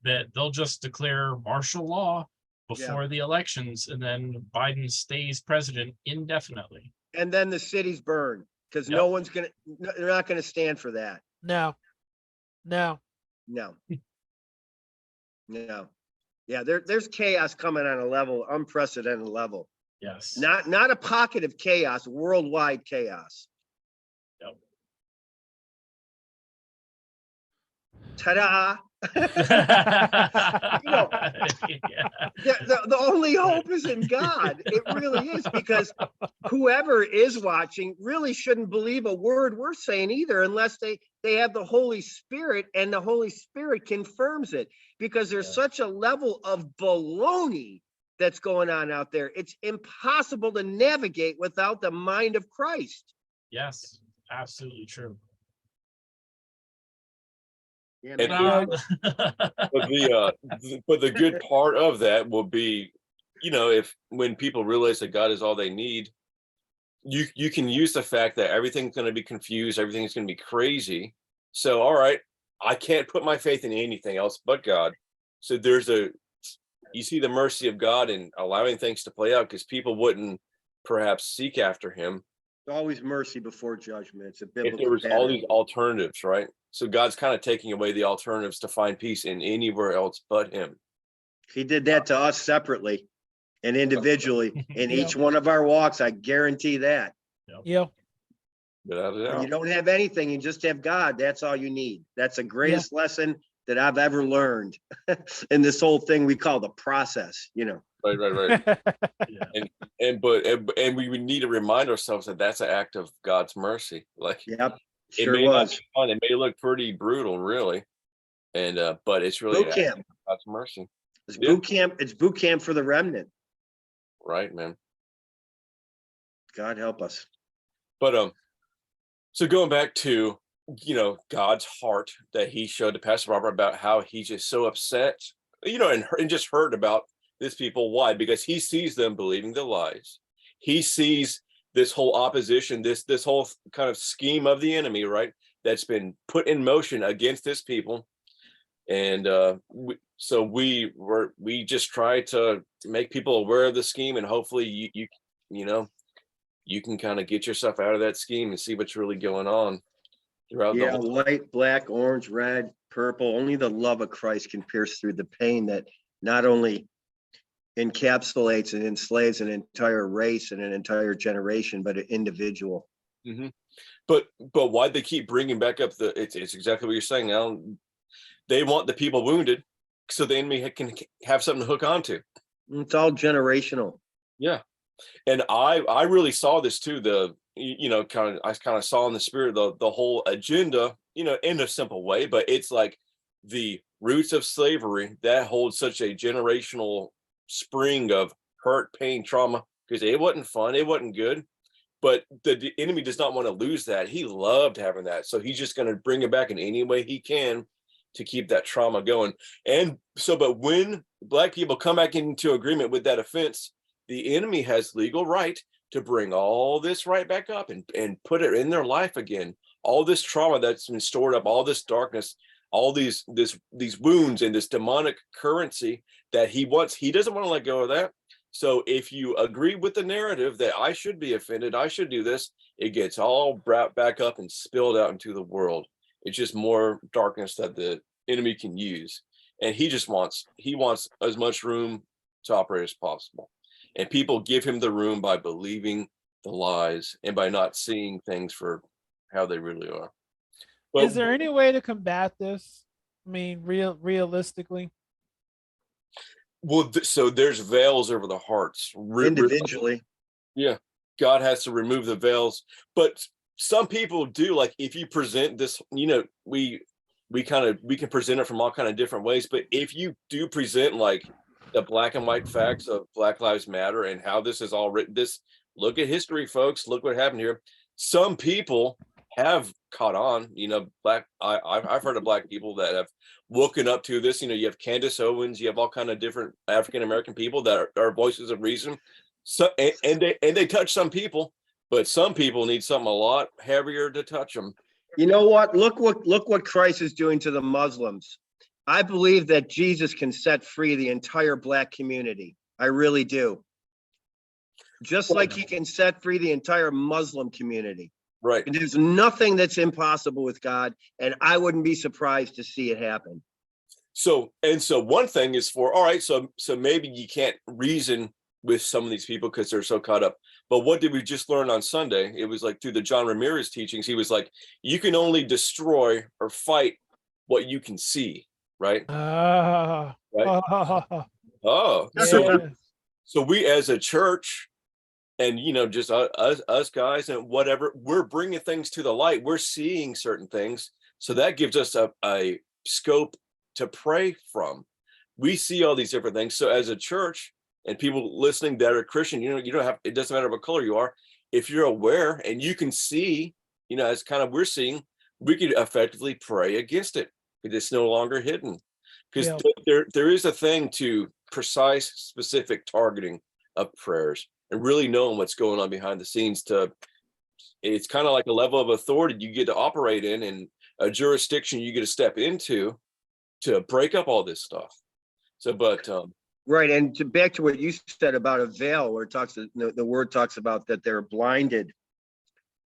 that they'll just declare martial law before the elections, and then Biden stays president indefinitely. And then the cities burn because they're not gonna stand for that. No. Yeah, there's chaos coming on a level, unprecedented level. Yes. Not a pocket of chaos, worldwide chaos. Yep. Ta-da! The only hope is in God. It really is, because whoever is watching really shouldn't believe a word we're saying either, unless they have the Holy Spirit, and the Holy Spirit confirms it, because there's such a level of baloney that's going on out there. It's impossible to navigate without the mind of Christ. Yes, absolutely true. Yeah, but the good part of that will be, when people realize that God is all they need, you can use the fact that everything's going to be confused, everything's going to be crazy. So, all right, I can't put my faith in anything else but God. So you see the mercy of God in allowing things to play out, because people wouldn't perhaps seek after him. It's always mercy before judgment. It's a biblical if there was pattern. all these alternatives, right? So God's kind of taking away the alternatives to find peace in anywhere else but him. He did that to us separately and individually in each one of our walks. I guarantee that. Yeah. Without a doubt. You don't have anything, you just have God. That's all you need. That's the greatest lesson that I've ever learned in this whole thing we call the process, Right. And we would need to remind ourselves that that's an act of God's mercy. Sure was. Fun. It may look pretty brutal, really, and but it's really boot camp. God's mercy. It's boot camp. It's boot camp for the remnant. Right, man. God help us. But so going back to God's heart that he showed to Pastor Robert about how he's just so upset, and just heard about this people. Why? Because he sees them believing the lies. He sees this whole opposition, this whole kind of scheme of the enemy, right? That's been put in motion against this people. And we just try to make people aware of the scheme, and hopefully you can kind of get yourself out of that scheme and see what's really going on throughout the whole white, black, orange, red, purple. Only the love of Christ can pierce through the pain that not only encapsulates and enslaves an entire race and an entire generation, but an individual. Mm-hmm. But why'd they keep bringing back up it's exactly what you're saying now. They want the people wounded so the enemy can have something to hook onto. It's all generational. Yeah. And I really saw this too. I kind of saw in the spirit the whole agenda, in a simple way, but it's like the roots of slavery that holds such a generational spring of hurt, pain, trauma, because it wasn't fun, it wasn't good. But the enemy does not want to lose that. He loved having that. So he's just going to bring it back in any way he can to keep that trauma going. And so, but when Black people come back into agreement with that offense, the enemy has legal right to bring all this right back up and put it in their life again. All this trauma that's been stored up, all this darkness, all these wounds and this demonic currency that he doesn't want to let go of that. So if you agree with the narrative that I should be offended, I should do this, it gets all brought back up and spilled out into the world. It's just more darkness that the enemy can use. And he wants as much room to operate as possible. And people give him the room by believing the lies and by not seeing things for how they really are. But is there any way to combat this? I mean, realistically? well, so there's veils over the hearts. Individually. Yeah, God has to remove the veils, but some people do. Like if you present this, we can present it from all kind of different ways. But if you do present like the black and white facts of Black Lives Matter and how this is all written, look at history, folks. Look what happened here. Some people have caught on. I've heard of Black people that have woken up to this. You have Candace Owens, you have all kind of different African American people that are voices of reason. So and they touch some people, but some people need something a lot heavier to touch them. You know what? Look what Christ is doing to the Muslims. I believe that Jesus can set free the entire Black community. I really do. Just like he can set free the entire Muslim community. Right. And there's nothing that's impossible with God, and I wouldn't be surprised to see it happen. So one thing is all right, so maybe you can't reason with some of these people because they're so caught up. But what did we just learn on Sunday? It was like through the John Ramirez teachings, he was like, you can only destroy or fight what you can see, right? Right. Oh, yeah. so we as a church, and just us guys and whatever, we're bringing things to the light. We're seeing certain things, so that gives us a scope to pray from. We see all these different things. So as a church and people listening that are Christian, you don't have, it doesn't matter what color you are. If you're aware and you can see, as kind of we're seeing, we could effectively pray against it because it's no longer hidden. Because there is a thing to precise, specific targeting of prayers and really knowing what's going on behind the scenes. It's kind of like a level of authority you get to operate in and a jurisdiction you get to step into to break up all this stuff. So, but right, and back to what you said about a veil, where it talks, the word talks about that they're blinded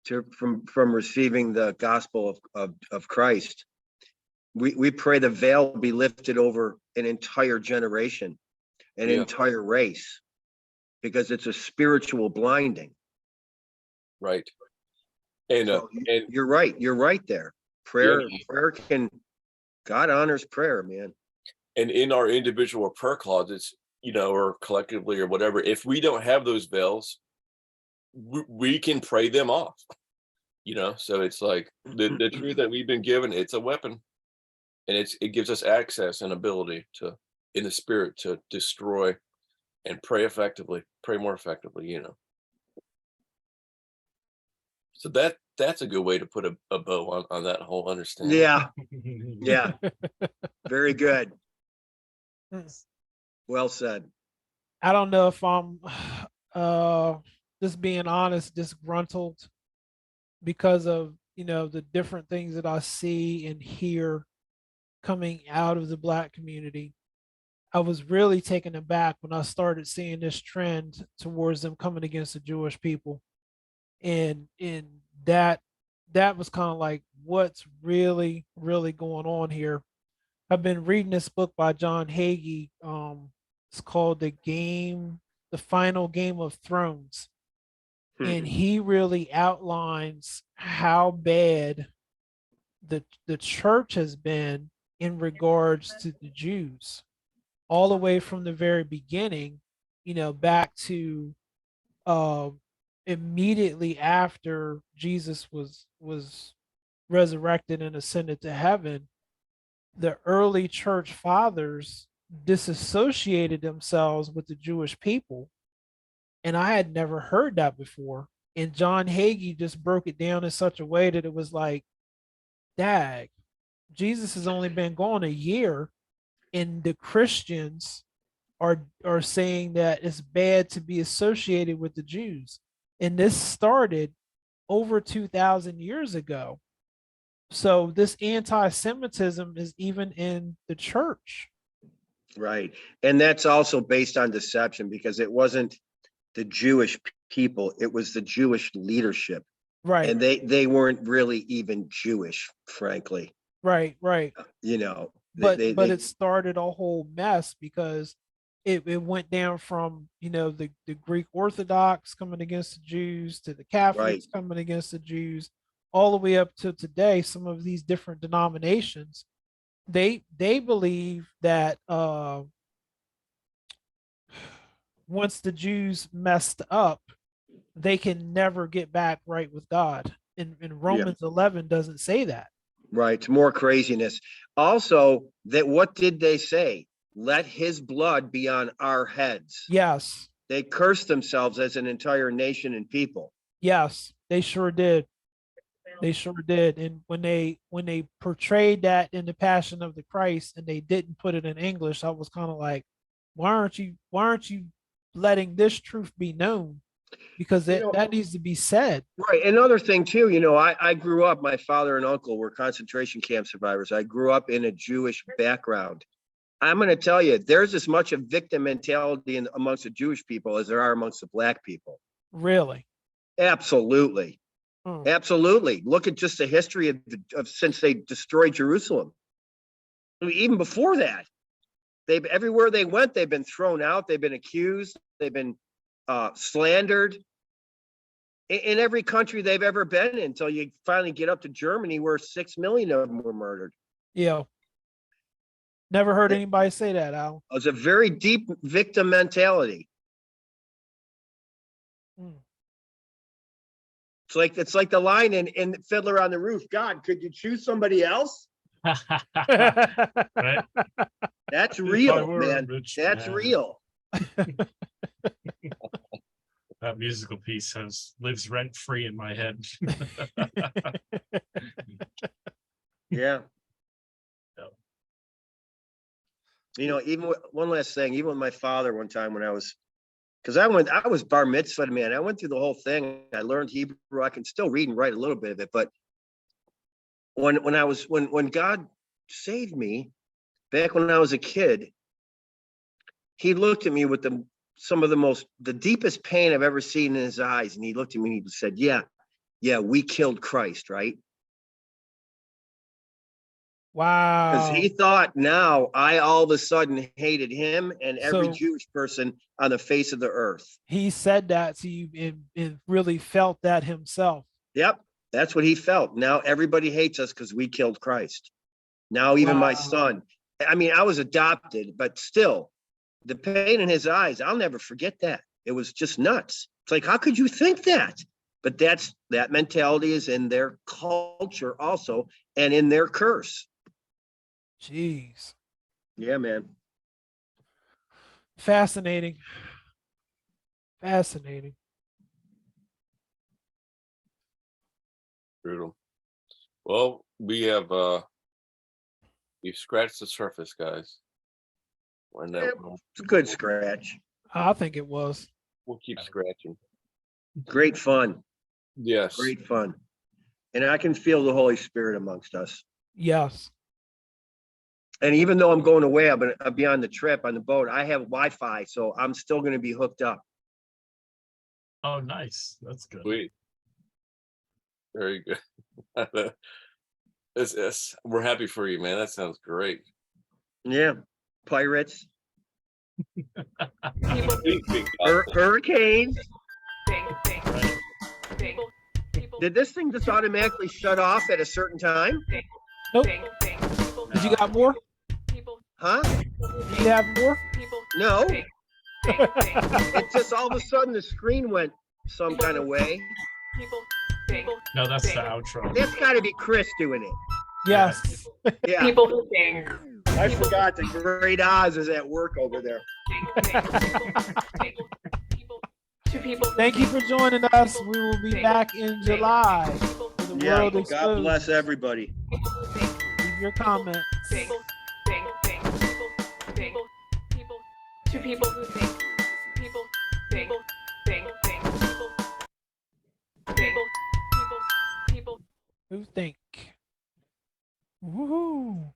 from receiving the gospel of Christ. We pray the veil be lifted over an entire generation, an entire race, because it's a spiritual blinding. Right. And you're right there. Prayer can, God honors prayer, man. And in our individual prayer closets, or collectively or whatever, if we don't have those veils, we can pray them off. So it's like the truth that we've been given, it's a weapon, and it gives us access and ability to, in the spirit, to destroy and pray more effectively. So that's a good way to put a bow on that whole understanding. Yeah. Very good. Well said. I don't know if I'm just being honest, disgruntled because of the different things that I see and hear coming out of the Black community. I was really taken aback when I started seeing this trend towards them coming against the Jewish people. And that was kind of like, what's really going on here. I've been reading this book by John Hagee. It's called The Final Game of Thrones. And he really outlines how bad the church has been in regards to the Jews, all the way from the very beginning, back to immediately after Jesus was resurrected and ascended to heaven. The early church fathers disassociated themselves with the Jewish people And I had never heard that before. And John Hagee just broke it down in such a way that it was like, dag, Jesus has only been gone a year, and the Christians are saying that it's bad to be associated with the Jews. And this started over 2,000 years ago. So this anti-Semitism is even in the church. Right. And that's also based on deception, because it wasn't the Jewish people, it was the Jewish leadership. Right. And they weren't really even Jewish, frankly. Right. You know, But it started a whole mess because it went down from, the Greek Orthodox coming against the Jews to the Catholics coming against the Jews, all the way up to today. Some of these different denominations, they believe that once the Jews messed up, they can never get back right with God. And Romans 11 doesn't say that. Right. It's more craziness. Also, that what did they say? Let his blood be on our heads. Yes. They cursed themselves as an entire nation and people. Yes, they sure did. They sure did. And when they portrayed that in the Passion of the Christ and they didn't put it in English, I was kind of like, why aren't you letting this truth be known? Because that needs to be said. Right. Another thing too, I grew up, my father and uncle were concentration camp survivors. I grew up in a Jewish background. I'm going to tell you, there's as much a victim mentality amongst the Jewish people as there are amongst the black people. Really? Absolutely. Absolutely. Look at just the history of since they destroyed Jerusalem. Even before that, everywhere they went, they've been thrown out. They've been accused. They've been slandered in every country they've ever been in, until you finally get up to Germany, where 6 million of them were murdered. Yeah. Never heard anybody say that, Al. It was a very deep victim mentality. It's like the line in Fiddler on the Roof. God, could you choose somebody else? Right? That's real, man. That's real. That musical piece lives rent free in my head. Yeah. Even one last thing, even with my father one time when I was bar mitzvahed, man. I went through the whole thing. I learned Hebrew. I can still read and write a little bit of it, but when God saved me back when I was a kid, he looked at me with the deepest pain I've ever seen in his eyes. And he looked at me and he said, yeah, we killed Christ, right? Wow. Because he thought now I all of a sudden hated him and every Jewish person on the face of the earth. He said that to you and really felt that himself. Yep. That's what he felt. Now everybody hates us because we killed Christ. Now even my son. I mean, I was adopted, but still, the pain in his eyes, I'll never forget that. It was just nuts. It's like, how could you think that? But that mentality is in their culture also, and in their curse. Jeez. Yeah, man. Fascinating. Brutal. Well, we've scratched the surface, guys. It's a good scratch. I think it was. We'll keep scratching. Great fun. Yes. Great fun. And I can feel the Holy Spirit amongst us. Yes. And even though I'm going away, I'll be on the trip on the boat. I have Wi-Fi, so I'm still going to be hooked up. Oh, nice. That's good. Sweet. Very good. We're happy for you, man. That sounds great. Yeah. Pirates. Hurricanes. Did this thing just automatically shut off at a certain time? Nope. Did you got more? Huh? Did you have more? No. It just all of a sudden the screen went some kind of way. No, that's the outro. That's got to be Chris doing it. Yes. Yeah. I forgot the Great Oz is at work over there. To people who Thank you for joining us. We will be back in July. People For the Yeah, World God Exposed. bless everybody. who think. Leave your comments. People think. People. To people who think. People think. People. Who think? Woohoo!